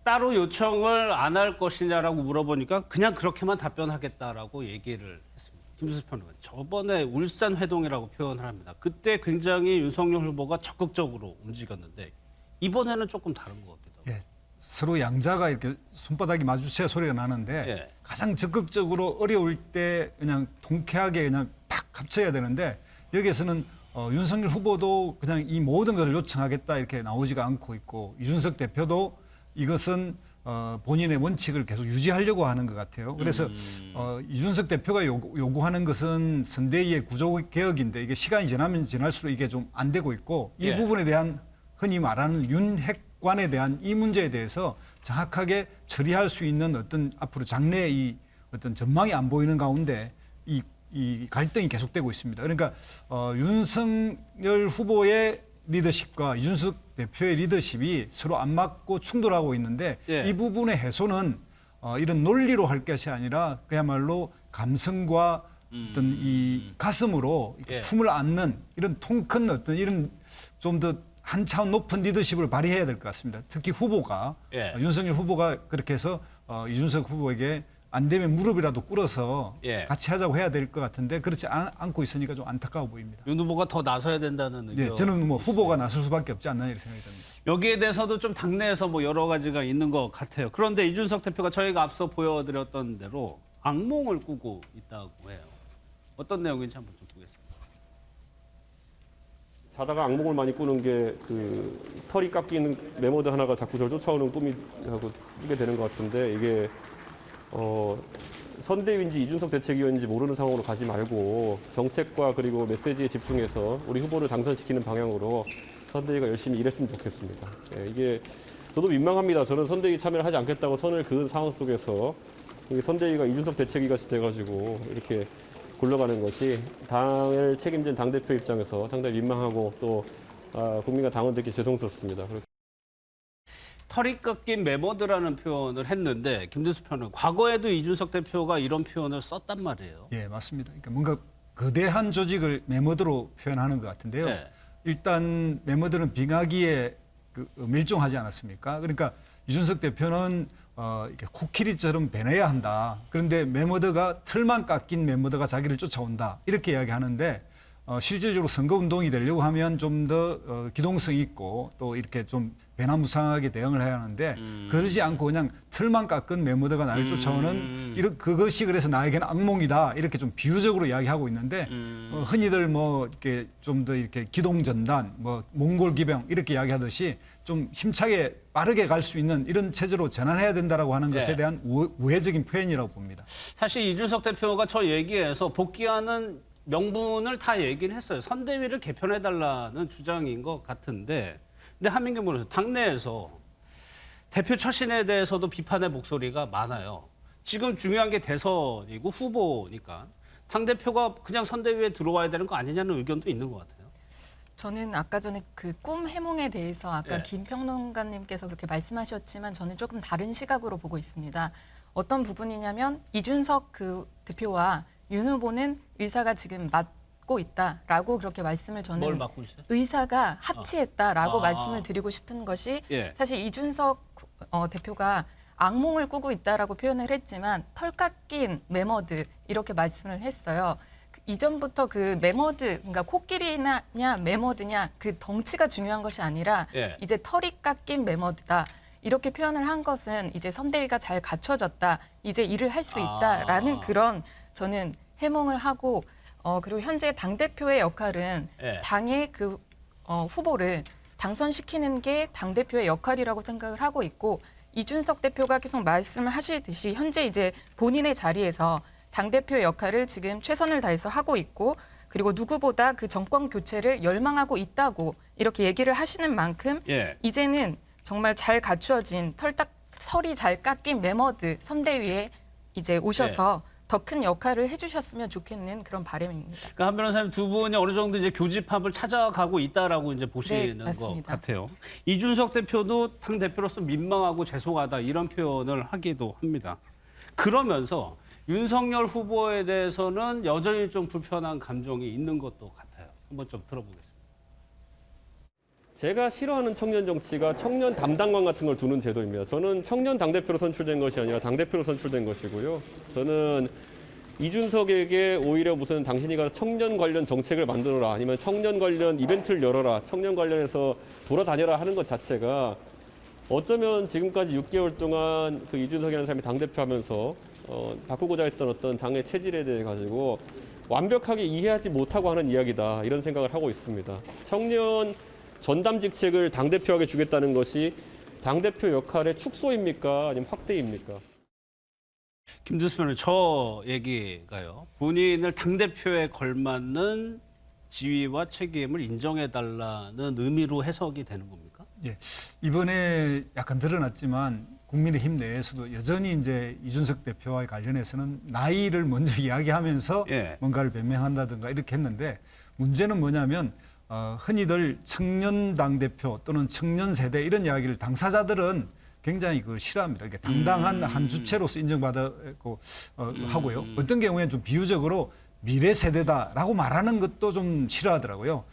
Speaker 1: 따로 요청을 안 할 것이냐라고 물어보니까 그냥 그렇게만 답변하겠다라고 얘기를 했습니다. 김수수 평론가 저번에 울산 회동이라고 표현을 합니다. 그때 굉장히 윤석열 후보가 적극적으로 움직였는데 이번에는 조금 다른 것 같기도 하고.
Speaker 10: 예, 서로 양자가 이렇게 손바닥이 마주쳐야 소리가 나는데
Speaker 1: 예.
Speaker 10: 가장 적극적으로 어려울 때 그냥 통쾌하게 그냥 탁 합쳐야 되는데 여기에서는 윤석열 후보도 그냥 이 모든 것을 요청하겠다 이렇게 나오지가 않고 있고 이준석 대표도 이것은 본인의 원칙을 계속 유지하려고 하는 것 같아요. 그래서 이준석 대표가 요구하는 것은 선대위의 구조 개혁인데 이게 시간이 지나면 지날수록 이게 좀 안 되고 있고 이
Speaker 1: 예.
Speaker 10: 부분에 대한 흔히 말하는 윤핵관에 대한 이 문제에 대해서 정확하게 처리할 수 있는 어떤 앞으로 장래의 이 어떤 전망이 안 보이는 가운데 이 갈등이 계속되고 있습니다. 그러니까 윤석열 후보의 리더십과 이준석 대표의 리더십이 서로 안 맞고 충돌하고 있는데
Speaker 1: 예.
Speaker 10: 이 부분의 해소는 이런 논리로 할 것이 아니라 그야말로 감성과 어떤 이 가슴으로
Speaker 1: 예.
Speaker 10: 품을 안는 이런 통 큰 어떤 이런 좀 더 한 차원 높은 리더십을 발휘해야 될 것 같습니다. 특히 후보가
Speaker 1: 예.
Speaker 10: 윤석열 후보가 그렇게 해서 이준석 후보에게 안 되면 무릎이라도 꿇어서
Speaker 1: 예.
Speaker 10: 같이 하자고 해야 될 것 같은데 그렇지 않고 있으니까 좀 안타까워 보입니다.
Speaker 1: 윤 후보가 더 나서야 된다는 의견.
Speaker 10: 네, 저는 뭐 후보가 나설 수밖에 없지 않나 이렇게 생각이 듭니다.
Speaker 1: 여기에 대해서도 좀 당내에서 뭐 여러 가지가 있는 것 같아요. 그런데 이준석 대표가 저희가 앞서 보여드렸던 대로 악몽을 꾸고 있다고 해요. 어떤 내용인지 한번 좀 보겠습니다.
Speaker 11: 자다가 악몽을 많이 꾸는 게 그 털이 깎이는 메모드 하나가 자꾸 저를 쫓아오는 꿈이라고 꾸게 되는 것 같은데 이게 선대위인지 이준석 대책위원인지 모르는 상황으로 가지 말고 정책과 그리고 메시지에 집중해서 우리 후보를 당선시키는 방향으로 선대위가 열심히 일했으면 좋겠습니다. 예, 이게 저도 민망합니다. 저는 선대위 참여를 하지 않겠다고 선을 그은 상황 속에서 이게 선대위가 이준석 대책위가 돼가지고 이렇게 굴러가는 것이 당을 책임진 당대표 입장에서 상당히 민망하고 또 국민과 당원들께 죄송스럽습니다.
Speaker 1: 털이 깎인 메모드라는 표현을 했는데 김두수 편은 과거에도 이준석 대표가 이런 표현을 썼단 말이에요.
Speaker 10: 예, 맞습니다. 그러니까 뭔가 거대한 조직을 메모드로 표현하는 것 같은데요.
Speaker 1: 네.
Speaker 10: 일단 메모드는 빙하기에 밀종하지 않았습니까? 그러니까 이준석 대표는 이렇게 코끼리처럼 배내야 한다. 그런데 메모드가 털만 깎인 메모드가 자기를 쫓아온다. 이렇게 이야기하는데 실질적으로 선거운동이 되려고 하면 좀 더 기동성 있고 또 이렇게 좀 배나무상하게 대응을 해야 하는데 그러지 않고 그냥 털만 깎은 메모드가 나를 쫓아오는 그것이 그래서 나에게는 악몽이다. 이렇게 좀 비유적으로 이야기하고 있는데 흔히들 뭐 이렇게 좀 더 이렇게 기동전단, 뭐 몽골 기병 이렇게 이야기하듯이 좀 힘차게 빠르게 갈 수 있는 이런 체제로 전환해야 된다라고 하는 것에
Speaker 1: 네.
Speaker 10: 대한 우회적인 표현이라고 봅니다.
Speaker 1: 사실 이준석 대표가 저 얘기에서 복귀하는 명분을 다 얘기를 했어요. 선대위를 개편해달라는 주장인 것 같은데 근데 한민경 변호사 당내에서 대표 처신에 대해서도 비판의 목소리가 많아요. 지금 중요한 게 대선이고 후보니까 당대표가 그냥 선대위에 들어와야 되는 거 아니냐는 의견도 있는 것 같아요.
Speaker 9: 저는 아까 전에 그 꿈 해몽에 대해서 아까
Speaker 1: 예.
Speaker 9: 김 평론가님께서 그렇게 말씀하셨지만 저는 조금 다른 시각으로 보고 있습니다. 어떤 부분이냐면 이준석 그 대표와 윤 후보는 의사가 지금 맞고 있다라고 그렇게 말씀을 저는
Speaker 1: 뭘 맡고 있어요?
Speaker 9: 의사가 합치했다라고
Speaker 1: 아.
Speaker 9: 말씀을 드리고 싶은 것이
Speaker 1: 예.
Speaker 9: 사실 이준석 대표가 악몽을 꾸고 있다라고 표현을 했지만 털 깎인 메머드 이렇게 말씀을 했어요. 이전부터 그 메머드, 그러니까 코끼리냐 메머드냐 그 덩치가 중요한 것이 아니라
Speaker 1: 예.
Speaker 9: 이제 털이 깎인 메머드다. 이렇게 표현을 한 것은 이제 선대위가 잘 갖춰졌다. 이제 일을 할 수 있다라는 그런 저는 해몽을 하고 그리고 현재 당대표의 역할은
Speaker 1: 예.
Speaker 9: 당의 그 후보를 당선시키는 게 당대표의 역할이라고 생각을 하고 있고 이준석 대표가 계속 말씀을 하시듯이 현재 이제 본인의 자리에서 당대표의 역할을 지금 최선을 다해서 하고 있고 그리고 누구보다 그 정권 교체를 열망하고 있다고 이렇게 얘기를 하시는 만큼
Speaker 1: 예.
Speaker 9: 이제는 정말 잘 갖추어진 털이 잘 깎인 메머드 선대위에 이제 오셔서 더 큰 역할을 해주셨으면 좋겠는 그런 바람입니다.
Speaker 1: 그러니까 한 변호사님 두 분이 어느 정도 이제 교집합을 찾아가고 있다라고 이제 보시는
Speaker 9: 네,
Speaker 1: 것
Speaker 9: 맞습니다.
Speaker 1: 같아요. 이준석 대표도 당 대표로서 민망하고 죄송하다 이런 표현을 하기도 합니다. 그러면서 윤석열 후보에 대해서는 여전히 좀 불편한 감정이 있는 것도 같아요. 한번 좀 들어보겠습니다.
Speaker 11: 제가 싫어하는 청년 정치가 청년 담당관 같은 걸 두는 제도입니다. 저는 청년 당대표로 선출된 것이 아니라 당대표로 선출된 것이고요. 저는 이준석에게 오히려 무슨 당신이 가서 청년 관련 정책을 만들어라 아니면 청년 관련 이벤트를 열어라 청년 관련해서 돌아다녀라 하는 것 자체가 어쩌면 지금까지 6개월 동안 그 이준석이라는 사람이 당대표 하면서 바꾸고자 했던 어떤 당의 체질에 대해 가지고 완벽하게 이해하지 못하고 하는 이야기다 이런 생각을 하고 있습니다. 청년 전담직책을 당대표에게 주겠다는 것이 당대표 역할의 축소입니까? 아니면 확대입니까?
Speaker 1: 김두수 변호사, 저 얘기가요. 본인을 당대표에 걸맞는 지위와 책임을 인정해달라는 의미로 해석이 되는 겁니까?
Speaker 10: 예, 이번에 약간 드러났지만 국민의힘 내에서도 여전히 이제 이준석 대표와 관련해서는 나이를 먼저 이야기하면서 뭔가를 변명한다든가 이렇게 했는데 문제는 뭐냐면 흔히들 청년 당대표 또는 청년 세대 이런 이야기를 당사자들은 굉장히 그걸 싫어합니다. 이게 당당한 한 주체로서 인정받고 하고요. 어떤 경우에는 좀 비유적으로 미래 세대다라고 말하는 것도 좀 싫어하더라고요.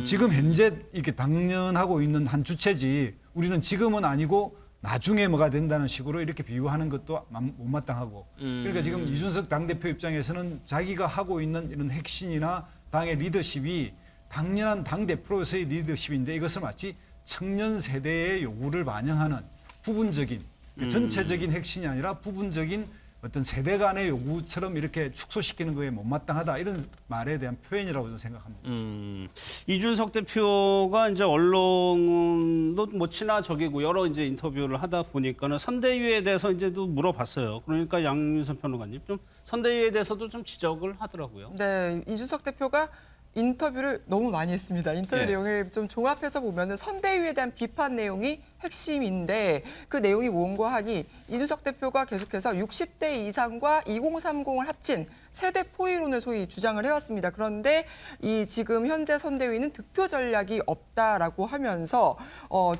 Speaker 10: 지금 현재 이렇게 당연하고 있는 한 주체지 우리는 지금은 아니고 나중에 뭐가 된다는 식으로 이렇게 비유하는 것도 못마땅하고 그러니까 지금 이준석 당대표 입장에서는 자기가 하고 있는 이런 핵심이나 당의 리더십이 당연한 당대표로서의 리더십인데 이것을 마치 청년 세대의 요구를 반영하는 부분적인 전체적인 핵심이 아니라 부분적인 어떤 세대 간의 요구처럼 이렇게 축소시키는 거에 못마땅하다 이런 말에 대한 표현이라고 저는 생각합니다.
Speaker 1: 이준석 대표가 이제 언론도 뭐 친화적이고 여러 이제 인터뷰를 하다 보니까는 선대위에 대해서 이제도 물어봤어요. 그러니까 양윤선 평론가님 좀 선대위에 대해서도 좀 지적을 하더라고요.
Speaker 2: 네, 이준석 대표가 인터뷰를 너무 많이 했습니다. 인터뷰 내용을 좀 종합해서 보면은 선대위에 대한 비판 내용이 핵심인데 그 내용이 뭔가 하니 이준석 대표가 계속해서 60대 이상과 2030을 합친 세대 포이론을 소위 주장을 해왔습니다. 그런데 이 지금 현재 선대위는 득표 전략이 없다라고 하면서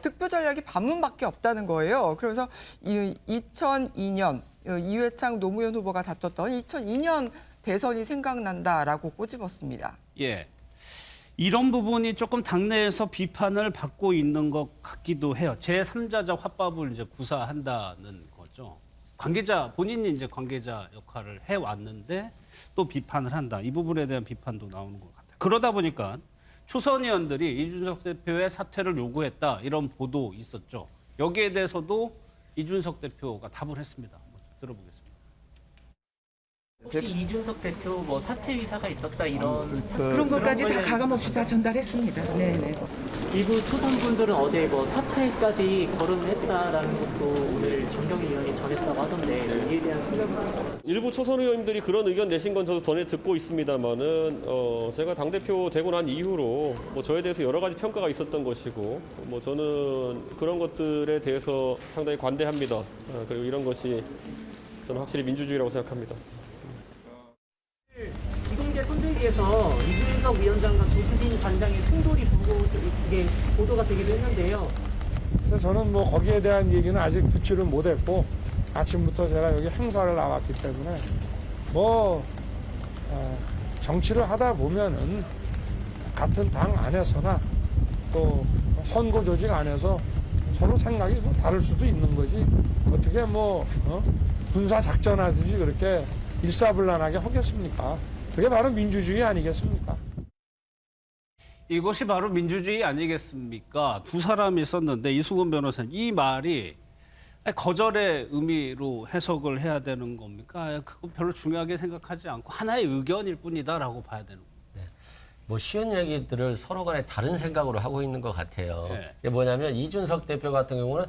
Speaker 2: 득표 전략이 반문밖에 없다는 거예요. 그래서 2002년 이회창 노무현 후보가 다퉜던 2002년 대선이 생각난다라고 꼬집었습니다.
Speaker 1: 예, 이런 부분이 조금 당내에서 비판을 받고 있는 것 같기도 해요. 제3자적 화법을 이제 구사한다는 거죠. 관계자 본인이 이제 관계자 역할을 해왔는데 또 비판을 한다. 이 부분에 대한 비판도 나오는 것 같아요. 그러다 보니까 초선 의원들이 이준석 대표의 사퇴를 요구했다 이런 보도 있었죠. 여기에 대해서도 이준석 대표가 답을 했습니다. 한번 들어보겠습니다.
Speaker 14: 혹시 이준석 대표 뭐 사퇴 의사가 있었다 이런
Speaker 3: 그런 것까지 다 가감없이 다 전달했습니다. 네네.
Speaker 14: 일부 초선분들은 어제 뭐 사퇴까지 거론을 했다라는 것도 오늘 정경희 의원이 전했다고 하던데 이에 대한 생각은?
Speaker 11: 일부 초선 의원님들이 그런 의견 내신 건 저도 전에 듣고 있습니다만은 제가 당대표 되고 난 이후로 뭐 저에 대해서 여러 가지 평가가 있었던 것이고 뭐 저는 그런 것들에 대해서 상당히 관대합니다. 그리고 이런 것이 저는 확실히 민주주의라고 생각합니다.
Speaker 14: 비공개 선대위에서 이준석 위원장과 조수진 관장의 충돌이 보도가 되기도 했는데요.
Speaker 12: 그래서 저는 뭐 거기에 대한 얘기는 아직 듣지를 못했고 아침부터 제가 여기 행사를 나왔기 때문에 뭐 정치를 하다 보면은 같은 당 안에서나 또 선거 조직 안에서 서로 생각이 뭐 다를 수도 있는 거지 어떻게 뭐 군사 작전하듯이 그렇게 일사불란하게 하겠습니까? 그게 바로 민주주의 아니겠습니까?
Speaker 1: 이것이 바로 민주주의 아니겠습니까? 두 사람이 썼는데 이수근 변호사님 이 말이 거절의 의미로 해석을 해야 되는 겁니까? 그거 별로 중요하게 생각하지 않고 하나의 의견일 뿐이다라고 봐야 되는 겁니다.
Speaker 5: 뭐 쉬운 얘기들을 서로 간에 다른 생각으로 하고 있는 것 같아요. 이게 뭐냐면 이준석 대표 같은 경우는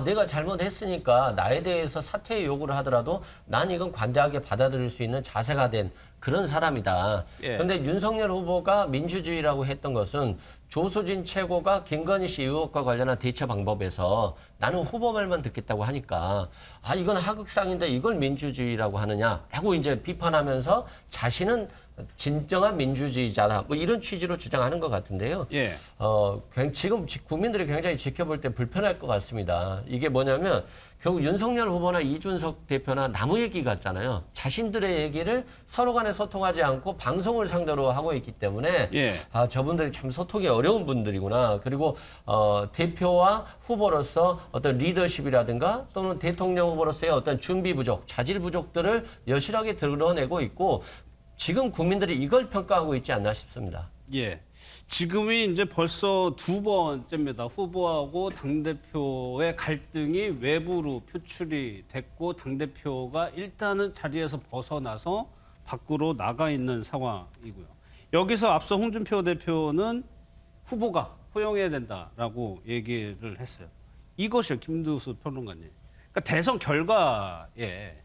Speaker 5: 내가 잘못했으니까 나에 대해서 사퇴 요구를 하더라도 난 이건 관대하게 받아들일 수 있는 자세가 된 그런 사람이다. 그런데 윤석열 후보가 민주주의라고 했던 것은 조수진 최고가 김건희 씨 의혹과 관련한 대처 방법에서 나는 후보 말만 듣겠다고 하니까 이건 하극상인데 이걸 민주주의라고 하느냐라고 이제 비판하면서 자신은 진정한 민주주의자다. 뭐 이런 취지로 주장하는 것 같은데요. 지금 국민들이 굉장히 지켜볼 때 불편할 것 같습니다. 이게 뭐냐면 결국 윤석열 후보나 이준석 대표나 나무 얘기 같잖아요. 자신들의 얘기를 서로 간에 소통하지 않고 방송을 상대로 하고 있기 때문에 저분들이 참 소통이 어려운 분들이구나. 그리고 대표와 후보로서 어떤 리더십이라든가 또는 대통령 후보로서의 어떤 준비 부족, 자질 부족들을 여실하게 드러내고 있고 지금 국민들이 이걸 평가하고 있지 않나 싶습니다.
Speaker 1: 지금이 이제 벌써 두 번째입니다. 후보하고 당대표의 갈등이 외부로 표출이 됐고 당대표가 일단은 자리에서 벗어나서 밖으로 나가 있는 상황이고요. 여기서 앞서 홍준표 대표는 후보가 포용해야 된다라고 얘기를 했어요. 이것이요, 김두수 평론가님. 그러니까 대선 결과에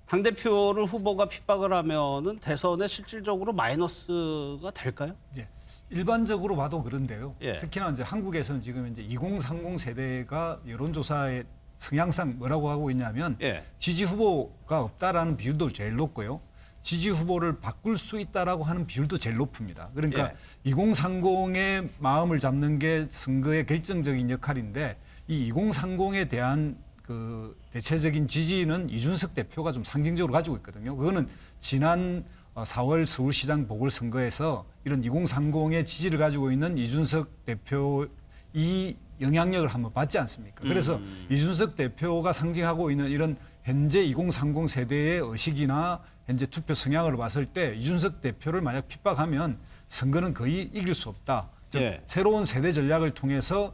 Speaker 1: 당대표를 후보가 핍박을 하면은 대선에 실질적으로 마이너스가 될까요?
Speaker 10: 예. 일반적으로 봐도 그런데요.
Speaker 1: 예.
Speaker 10: 특히나 이제 한국에서는 지금 이제 2030 세대가 여론조사의 성향상 뭐라고 하고 있냐면 지지 후보가 없다라는 비율도 제일 높고요. 지지 후보를 바꿀 수 있다라고 하는 비율도 제일 높습니다. 그러니까 2030의 마음을 잡는 게 선거의 결정적인 역할인데 이 2030에 대한 그 대체적인 지지는 이준석 대표가 좀 상징적으로 가지고 있거든요. 그거는 지난 4월 서울시장 보궐선거에서 이런 2030의 지지를 가지고 있는 이준석 대표 이 영향력을 한번 받지 않습니까? 그래서 이준석 대표가 상징하고 있는 이런 현재 2030 세대의 의식이나 현재 투표 성향으로 봤을 때 이준석 대표를 만약 핍박하면 선거는 거의 이길 수 없다. 즉 새로운 세대 전략을 통해서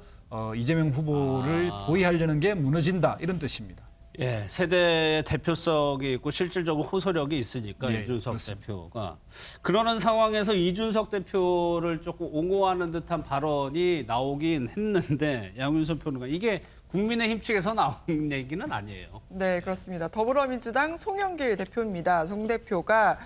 Speaker 10: 이재명 후보를 보위하려는 게 무너진다 이런 뜻입니다.
Speaker 1: 예, 세대의 대표성이 있고 실질적으로 호소력이 있으니까 이준석
Speaker 10: 그렇습니다.
Speaker 1: 대표가 그러는 상황에서 이준석 대표를 조금 옹호하는 듯한 발언이 나오긴 했는데 양윤선 평론가 이게 국민의힘 측에서 나온 얘기는 아니에요.
Speaker 2: 네, 그렇습니다. 더불어민주당 송영길 대표입니다. 송 대표가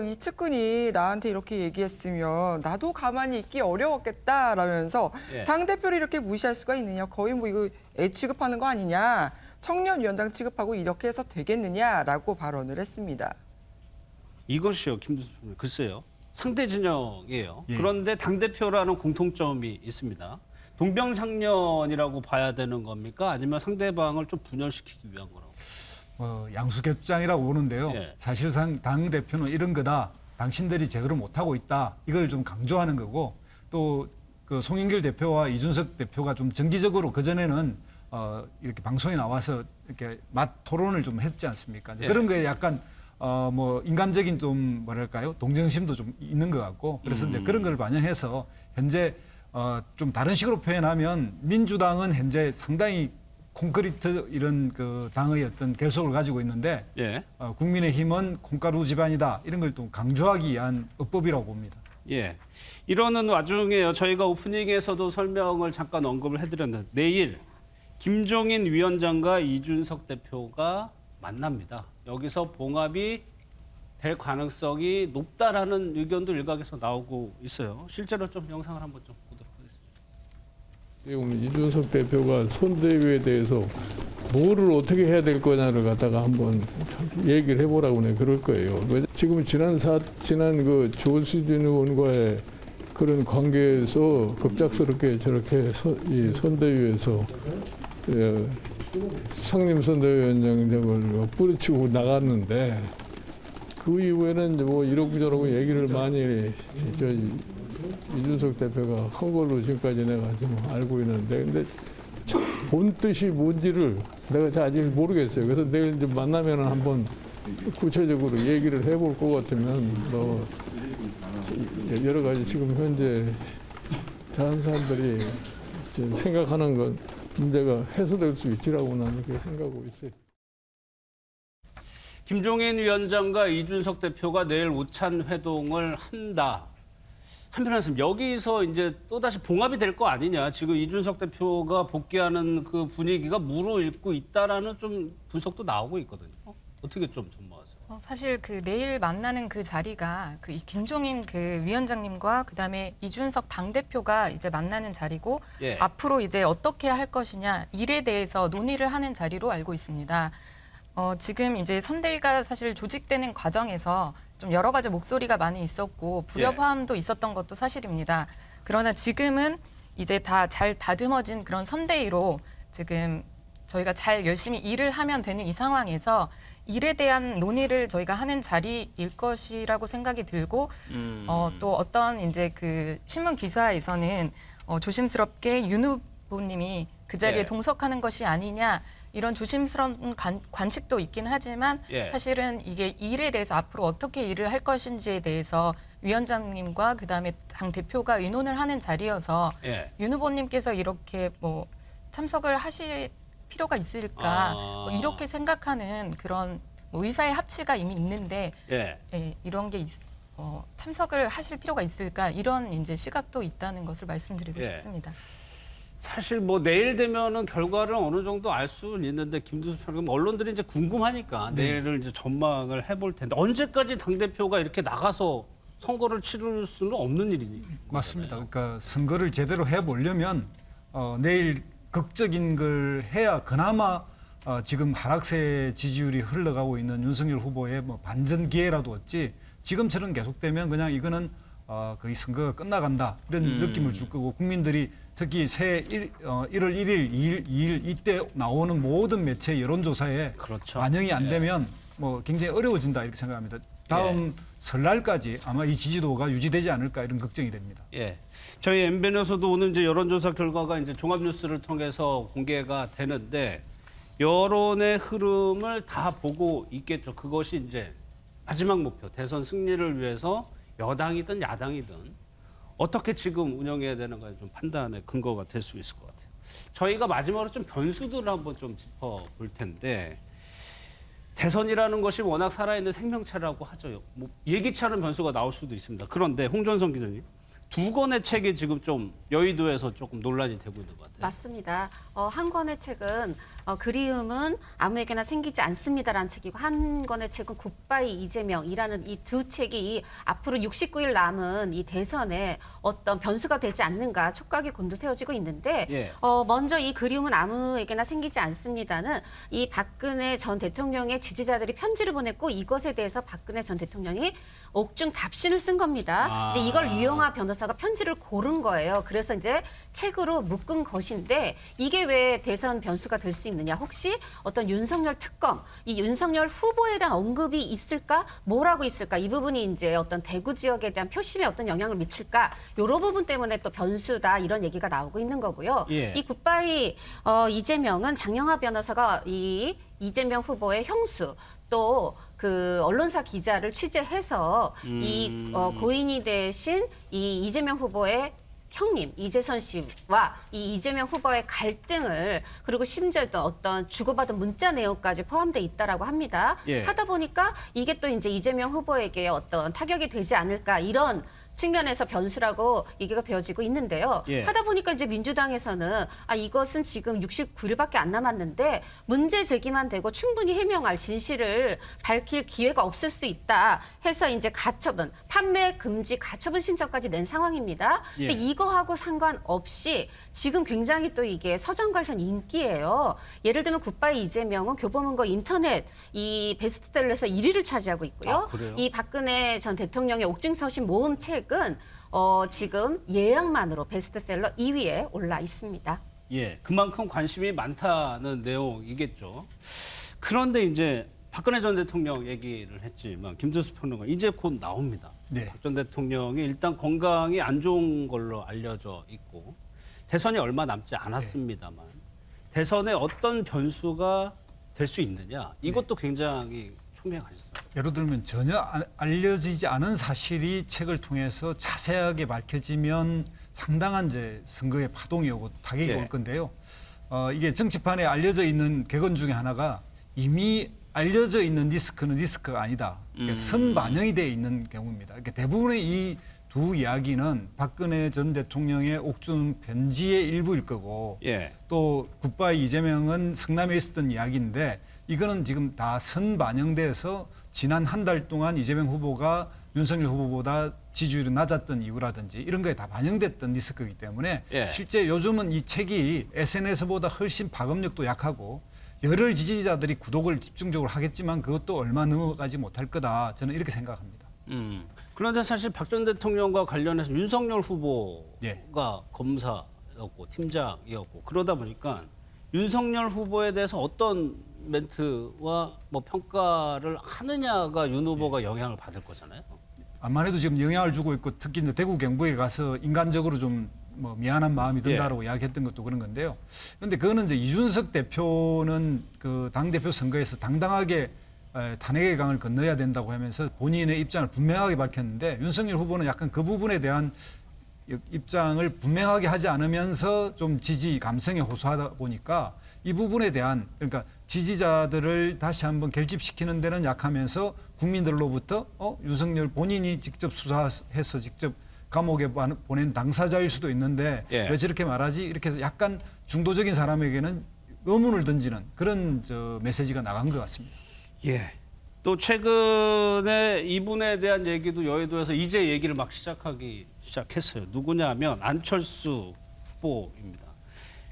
Speaker 2: 이 측근이 나한테 이렇게 얘기했으면 나도 가만히 있기 어려웠겠다라면서 당대표를 이렇게 무시할 수가 있느냐. 거의 뭐 이거 애 취급하는 거 아니냐. 청년위원장 취급하고 이렇게 해서 되겠느냐라고 발언을 했습니다.
Speaker 1: 이것이요, 김두수 평론가. 글쎄요. 상대 진영이에요. 그런데 당대표라는 공통점이 있습니다. 동병상련이라고 봐야 되는 겁니까? 아니면 상대방을 좀 분열시키기 위한 거라고?
Speaker 10: 양수겹장이라고 보는데요. 사실상 당 대표는 이런 거다. 당신들이 제대로 못하고 있다. 이걸 좀 강조하는 거고 또 그 송영길 대표와 이준석 대표가 좀 정기적으로 그전에는 이렇게 방송에 나와서 이렇게 맛 토론을 좀 했지 않습니까? 그런 거에 약간 뭐 인간적인 좀 뭐랄까요? 동정심도 좀 있는 것 같고 그래서 이제 그런 걸 반영해서 현재 좀 다른 식으로 표현하면 민주당은 현재 상당히 콘크리트 이런 그 당의 어떤 결속을 가지고 있는데 국민의힘은 콩가루 집안이다 이런 걸 또 강조하기 위한 어법이라고 봅니다.
Speaker 1: 예, 이러는 와중에요. 저희가 오프닝에서도 설명을 잠깐 언급을 해드렸는데 내일 김종인 위원장과 이준석 대표가 만납니다. 여기서 봉합이 될 가능성이 높다라는 의견도 일각에서 나오고 있어요. 실제로 좀 영상을 한번 좀 보도록 하겠습니다.
Speaker 15: 이준석 대표가 선대위에 대해서 뭐를 어떻게 해야 될 거냐를 갖다가 한번 얘기를 해보라고 그럴 거예요. 지금 지난 그 조수진 의원과의 그런 관계에서 급작스럽게 저렇게 이 선대위에서 상임 선대위원장을 뿌리치고 나갔는데 그 이후에는 뭐 이러고저러고 얘기를 많이 이준석 대표가 한 걸로 지금까지 내가 지금 알고 있는데 근데 본 뜻이 뭔지를 내가 아직 모르겠어요. 그래서 내일 이제 만나면 한번 구체적으로 얘기를 해볼 것 같으면 뭐 여러 가지 지금 현재 다른 사람들이 지금 생각하는 건 문제가 해소될 수 있지라고 나는 그렇게 생각하고 있어요.
Speaker 1: 김종인 위원장과 이준석 대표가 내일 오찬 회동을 한다. 한편에서 여기서 이제 또다시 봉합이 될 거 아니냐. 지금 이준석 대표가 복귀하는 그 분위기가 무르익고 있다라는 좀 분석도 나오고 있거든요. 어떻게 좀 전망하세요?
Speaker 9: 사실 그 내일 만나는 그 자리가 그 김종인 그 위원장님과 그다음에 이준석 당대표가 이제 만나는 자리고 앞으로 이제 어떻게 할 것이냐 일에 대해서 논의를 하는 자리로 알고 있습니다. 지금 이제 선대위가 사실 조직되는 과정에서 좀 여러 가지 목소리가 많이 있었고 불협화음도 있었던 것도 사실입니다. 그러나 지금은 이제 다 잘 다듬어진 그런 선대위로 지금 저희가 잘 열심히 일을 하면 되는 이 상황에서 일에 대한 논의를 저희가 하는 자리일 것이라고 생각이 들고 또 어떤 이제 그 신문 기사에서는 조심스럽게 윤 후보님이 그 자리에 동석하는 것이 아니냐 이런 조심스러운 관측도 있긴 하지만 사실은 이게 일에 대해서 앞으로 어떻게 일을 할 것인지에 대해서 위원장님과 그다음에 당 대표가 의논을 하는 자리여서 윤 후보님께서 이렇게 뭐 참석을 하실 필요가 있을까 뭐 이렇게 생각하는 그런 뭐 의사의 합치가 이미 있는데 이런 게 참석을 하실 필요가 있을까 이런 이제 시각도 있다는 것을 말씀드리고 싶습니다.
Speaker 1: 사실 뭐 내일 되면은 결과를 어느 정도 알 수는 있는데 김두수 평론가 언론들이 이제 궁금하니까 내일을 이제 전망을 해볼 텐데 언제까지 당 대표가 이렇게 나가서 선거를 치를 수는 없는 일이니?
Speaker 10: 맞습니다. 그러니까 선거를 제대로 해보려면 내일 극적인 걸 해야 그나마 지금 하락세 지지율이 흘러가고 있는 윤석열 후보의 뭐 반전 기회라도 얻지 지금처럼 계속되면 그냥 이거는 거의 선거가 끝나간다 이런 느낌을 줄 거고 국민들이 특히 새해 1월 1일, 2일 이때 나오는 모든 매체 여론조사에
Speaker 1: 그렇죠.
Speaker 10: 반영이 안 되면 뭐 굉장히 어려워진다 이렇게 생각합니다. 다음 설날까지 아마 이 지지도가 유지되지 않을까 이런 걱정이 됩니다.
Speaker 1: 예. 저희 MBN에서도 오늘 이제 여론조사 결과가 이제 종합뉴스를 통해서 공개가 되는데 여론의 흐름을 다 보고 있겠죠. 그것이 이제 마지막 목표, 대선 승리를 위해서 여당이든 야당이든 어떻게 지금 운영해야 되는가에 좀 판단의 근거가 될 수 있을 것 같아요. 저희가 마지막으로 좀 변수들을 한번 좀 짚어볼 텐데 대선이라는 것이 워낙 살아있는 생명체라고 하죠. 뭐 예기치 않은 변수가 나올 수도 있습니다. 그런데 홍준선 기자님, 두 권의 책이 지금 좀 여의도에서 조금 논란이 되고 있는 것 같아요.
Speaker 6: 맞습니다. 한 권의 책은 그리움은 아무에게나 생기지 않습니다라는 책이고 한 권의 책은 굿바이 이재명이라는 이 두 책이 앞으로 69일 남은 이 대선에 어떤 변수가 되지 않는가 촉각이 곤두세워지고 있는데 먼저 이 그리움은 아무에게나 생기지 않습니다는 이 박근혜 전 대통령의 지지자들이 편지를 보냈고 이것에 대해서 박근혜 전 대통령이 옥중 답신을 쓴 겁니다. 이제 이걸 유영하 변호사가 편지를 고른 거예요. 그래서 이제 책으로 묶은 것인데 이게 왜 대선 변수가 될 수 있느냐? 혹시 어떤 윤석열 특검, 이 윤석열 후보에 대한 언급이 있을까? 뭐라고 있을까? 이 부분이 이제 어떤 대구 지역에 대한 표심에 어떤 영향을 미칠까? 이런 부분 때문에 또 변수다 이런 얘기가 나오고 있는 거고요. 이 굿바이 이재명은 장영하 변호사가 이 이재명 후보의 형수 또 그 언론사 기자를 취재해서 이 고인이 되신 이 이재명 후보의 형님 이재선 씨와 이 이재명 후보의 갈등을 그리고 심지어 또 어떤 주고받은 문자 내용까지 포함돼 있다라고 합니다. 하다 보니까 이게 또 이제 이재명 후보에게 어떤 타격이 되지 않을까 이런 측면에서 변수라고 얘기가 되어지고 있는데요. 하다 보니까 이제 민주당에서는 이것은 지금 69일밖에 안 남았는데 문제 제기만 되고 충분히 해명할 진실을 밝힐 기회가 없을 수 있다 해서 이제 가처분, 판매 금지 가처분 신청까지 낸 상황입니다. 근데 이거하고 상관없이 지금 굉장히 또 이게 서점가에서는 인기예요. 예를 들면 굿바이 이재명은 교보문고 인터넷 이 베스트셀러에서 1위를 차지하고 있고요. 이 박근혜 전 대통령의 옥중서신 모음 책은 지금 예약만으로 베스트셀러 2위에 올라 있습니다.
Speaker 1: 그만큼 관심이 많다는 내용이겠죠. 그런데 이제 박근혜 전 대통령 얘기를 했지만 김두수 평론가 이제 곧 나옵니다. 박 전 대통령이 일단 건강이 안 좋은 걸로 알려져 있고 대선이 얼마 남지 않았습니다만 대선에 어떤 변수가 될 수 있느냐 이것도 굉장히 총명하셨어요.
Speaker 10: 예를 들면 전혀 알려지지 않은 사실이 책을 통해서 자세하게 밝혀지면 상당한 이제 선거의 파동이 오고 타격이 올 건데요. 이게 정치판에 알려져 있는 격언 중에 하나가 이미 알려져 있는 리스크는 리스크가 아니다. 선반영이 돼 있는 경우입니다. 대부분의 이 두 이야기는 박근혜 전 대통령의 옥중 편지의 일부일 거고 또 굿바이 이재명은 성남에 있었던 이야기인데 이거는 지금 다 선반영돼서 지난 한 달 동안 이재명 후보가 윤석열 후보보다 지지율이 낮았던 이유라든지 이런 거에 다 반영됐던 리스크이기 때문에 실제 요즘은 이 책이 SNS보다 훨씬 파급력도 약하고 열혈 지지자들이 구독을 집중적으로 하겠지만 그것도 얼마 넘어가지 못할 거다. 저는 이렇게 생각합니다.
Speaker 1: 그런데 사실 박 전 대통령과 관련해서 윤석열 후보가 검사였고 팀장이었고 그러다 보니까 윤석열 후보에 대해서 어떤 멘트와 뭐 평가를 하느냐가 윤 후보가 영향을 받을 거잖아요.
Speaker 10: 아무래도 지금 영향을 주고 있고 특히 이제 대구 경북에 가서 인간적으로 좀 뭐 미안한 마음이 든다라고 이야기했던 것도 그런 건데요. 그런데 그거는 이제 이준석 대표는 그 당대표 선거에서 당당하게 탄핵의 강을 건너야 된다고 하면서 본인의 입장을 분명하게 밝혔는데 윤석열 후보는 약간 그 부분에 대한 입장을 분명하게 하지 않으면서 좀 지지 감성에 호소하다 보니까 이 부분에 대한 그러니까 지지자들을 다시 한번 결집시키는 데는 약하면서 국민들로부터 윤석열 본인이 직접 수사해서 직접 감옥에 보낸 당사자일 수도 있는데
Speaker 1: 예.
Speaker 10: 왜 저렇게 말하지? 이렇게 해서 약간 중도적인 사람에게는 의문을 던지는 그런 메시지가 나간 것 같습니다.
Speaker 1: 예. 또 최근에 이분에 대한 얘기도 여의도에서 이제 얘기를 막 시작했어요. 누구냐면 안철수 후보입니다.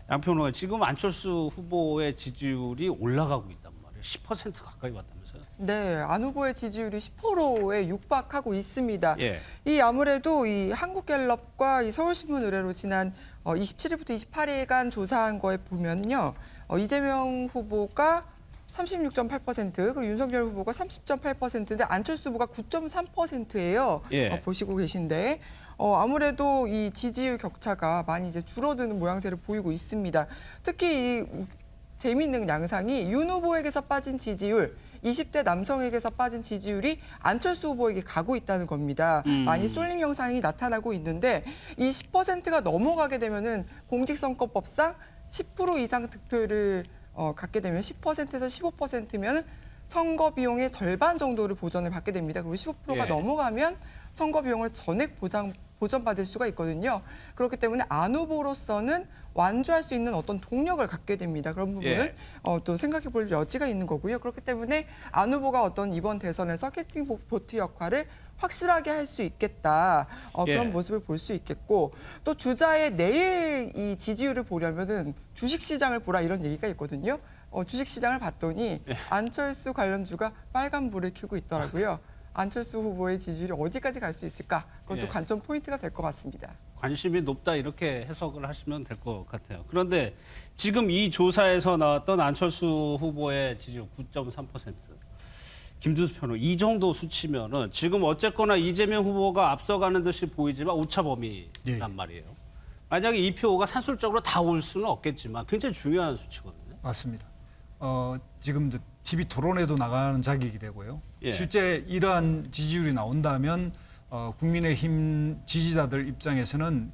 Speaker 1: 양평론가 지금 안철수 후보의 지지율이 올라가고 있단 말이에요. 10% 가까이 왔다면서요?
Speaker 2: 네, 안 후보의 지지율이 10%에 육박하고 있습니다.
Speaker 1: 예.
Speaker 2: 이 아무래도 이 한국갤럽과 이 서울신문 의뢰로 지난 27일부터 28일간 조사한 거에 보면요, 이재명 후보가 36.8%, 그리고 윤석열 후보가 30.8%인데 안철수 후보가 9.3%예요.
Speaker 1: 예.
Speaker 2: 보시고 계신데 아무래도 이 지지율 격차가 많이 이제 줄어드는 모양새를 보이고 있습니다. 특히 이 재미있는 양상이 윤 후보에게서 빠진 지지율, 20대 남성에게서 빠진 지지율이 안철수 후보에게 가고 있다는 겁니다. 많이 쏠림 현상이 나타나고 있는데 이 10%가 넘어가게 되면은 공직선거법상 10% 이상 득표를 갖게 되면 10%에서 15%면 선거 비용의 절반 정도를 보전을 받게 됩니다. 그리고 15%가
Speaker 1: 예.
Speaker 2: 넘어가면 선거 비용을 전액 보전받을 수가 있거든요. 그렇기 때문에 안 후보로서는 완주할 수 있는 어떤 동력을 갖게 됩니다. 그런 부분은
Speaker 1: 예.
Speaker 2: 또 생각해 볼 여지가 있는 거고요. 그렇기 때문에 안 후보가 어떤 이번 대선에서 캐스팅 보트 역할을 확실하게 할 수 있겠다. 그런
Speaker 1: 예.
Speaker 2: 모습을 볼 수 있겠고 또 주자의 내일 이 지지율을 보려면은 주식시장을 보라 이런 얘기가 있거든요. 주식시장을 봤더니 안철수 관련주가 빨간불을 켜고 있더라고요. 안철수 후보의 지지율이 어디까지 갈 수 있을까? 그것도
Speaker 1: 예.
Speaker 2: 관전 포인트가 될 것 같습니다.
Speaker 1: 관심이 높다 이렇게 해석을 하시면 될 것 같아요. 그런데 지금 이 조사에서 나왔던 안철수 후보의 지지율 9.3%. 김두수 평론 이 정도 수치면은 지금 어쨌거나 이재명 후보가 앞서가는 듯이 보이지만 오차범위란 말이에요. 만약에 이 표가 산술적으로 다 올 수는 없겠지만 굉장히 중요한 수치거든요.
Speaker 10: 맞습니다. 지금 TV 토론에도 나가는 자격이 되고요.
Speaker 1: 예.
Speaker 10: 실제 이러한 지지율이 나온다면 국민의힘 지지자들 입장에서는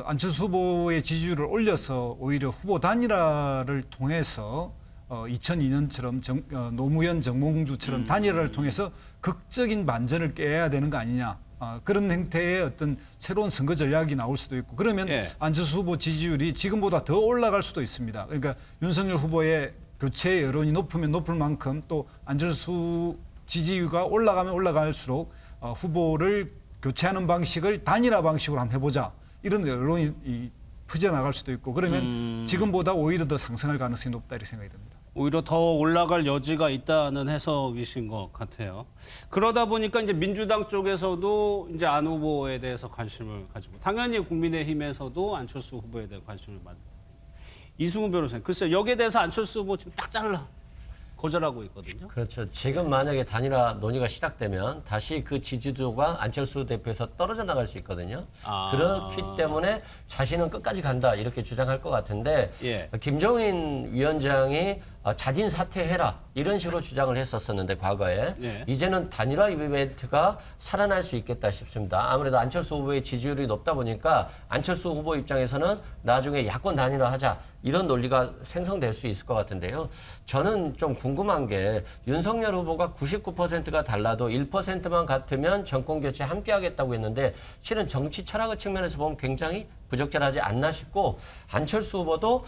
Speaker 10: 안철수 후보의 지지율을 올려서 오히려 후보 단일화를 통해서 2002년처럼 노무현 정몽주처럼 단일화를 통해서 극적인 반전을 깨야 되는 거 아니냐. 그런 형태의 어떤 새로운 선거 전략이 나올 수도 있고 그러면
Speaker 1: 예.
Speaker 10: 안철수 후보 지지율이 지금보다 더 올라갈 수도 있습니다. 그러니까 윤석열 후보의 교체 여론이 높으면 높을 만큼 또 안철수 지지율가 올라가면 올라갈수록 후보를 교체하는 방식을 단일화 방식으로 한번 해보자. 이런 여론이 퍼져나갈 수도 있고 그러면 지금보다 오히려 더 상승할 가능성이 높다 이렇게 생각이 듭니다.
Speaker 1: 오히려 더 올라갈 여지가 있다는 해석이신 것 같아요. 그러다 보니까 이제 민주당 쪽에서도 이제 안 후보에 대해서 관심을 가지고 당연히 국민의힘에서도 안철수 후보에 대해 관심을 가지고 이승훈 변호사님, 글쎄요 여기에 대해서 안철수 후보 지금 딱 잘라 거절하고 있거든요.
Speaker 5: 그렇죠. 지금 만약에 단일화 논의가 시작되면 다시 그 지지도가 안철수 대표에서 떨어져 나갈 수 있거든요. 그렇기 때문에 자신은 끝까지 간다 이렇게 주장할 것 같은데
Speaker 1: 예.
Speaker 5: 김종인 위원장이 자진 사퇴해라 이런 식으로 주장을 했었었는데 과거에
Speaker 1: 예.
Speaker 5: 이제는 단일화 이벤트가 살아날 수 있겠다 싶습니다. 아무래도 안철수 후보의 지지율이 높다 보니까 안철수 후보 입장에서는 나중에 야권 단일화하자 이런 논리가 생성될 수 있을 것 같은데요. 저는 좀 궁금한 게 윤석열 후보가 99%가 달라도 1%만 같으면 정권 교체 함께 하겠다고 했는데 실은 정치 철학의 측면에서 보면 굉장히 부적절하지 않나 싶고 안철수 후보도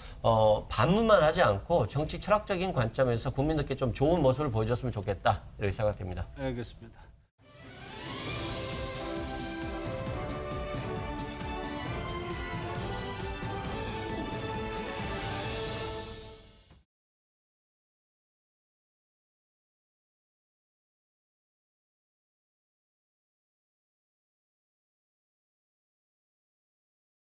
Speaker 5: 반문만 하지 않고 정치 철학적인 관점에서 국민들께 좀 좋은 모습을 보여줬으면 좋겠다 이렇게 생각됩니다.
Speaker 1: 알겠습니다.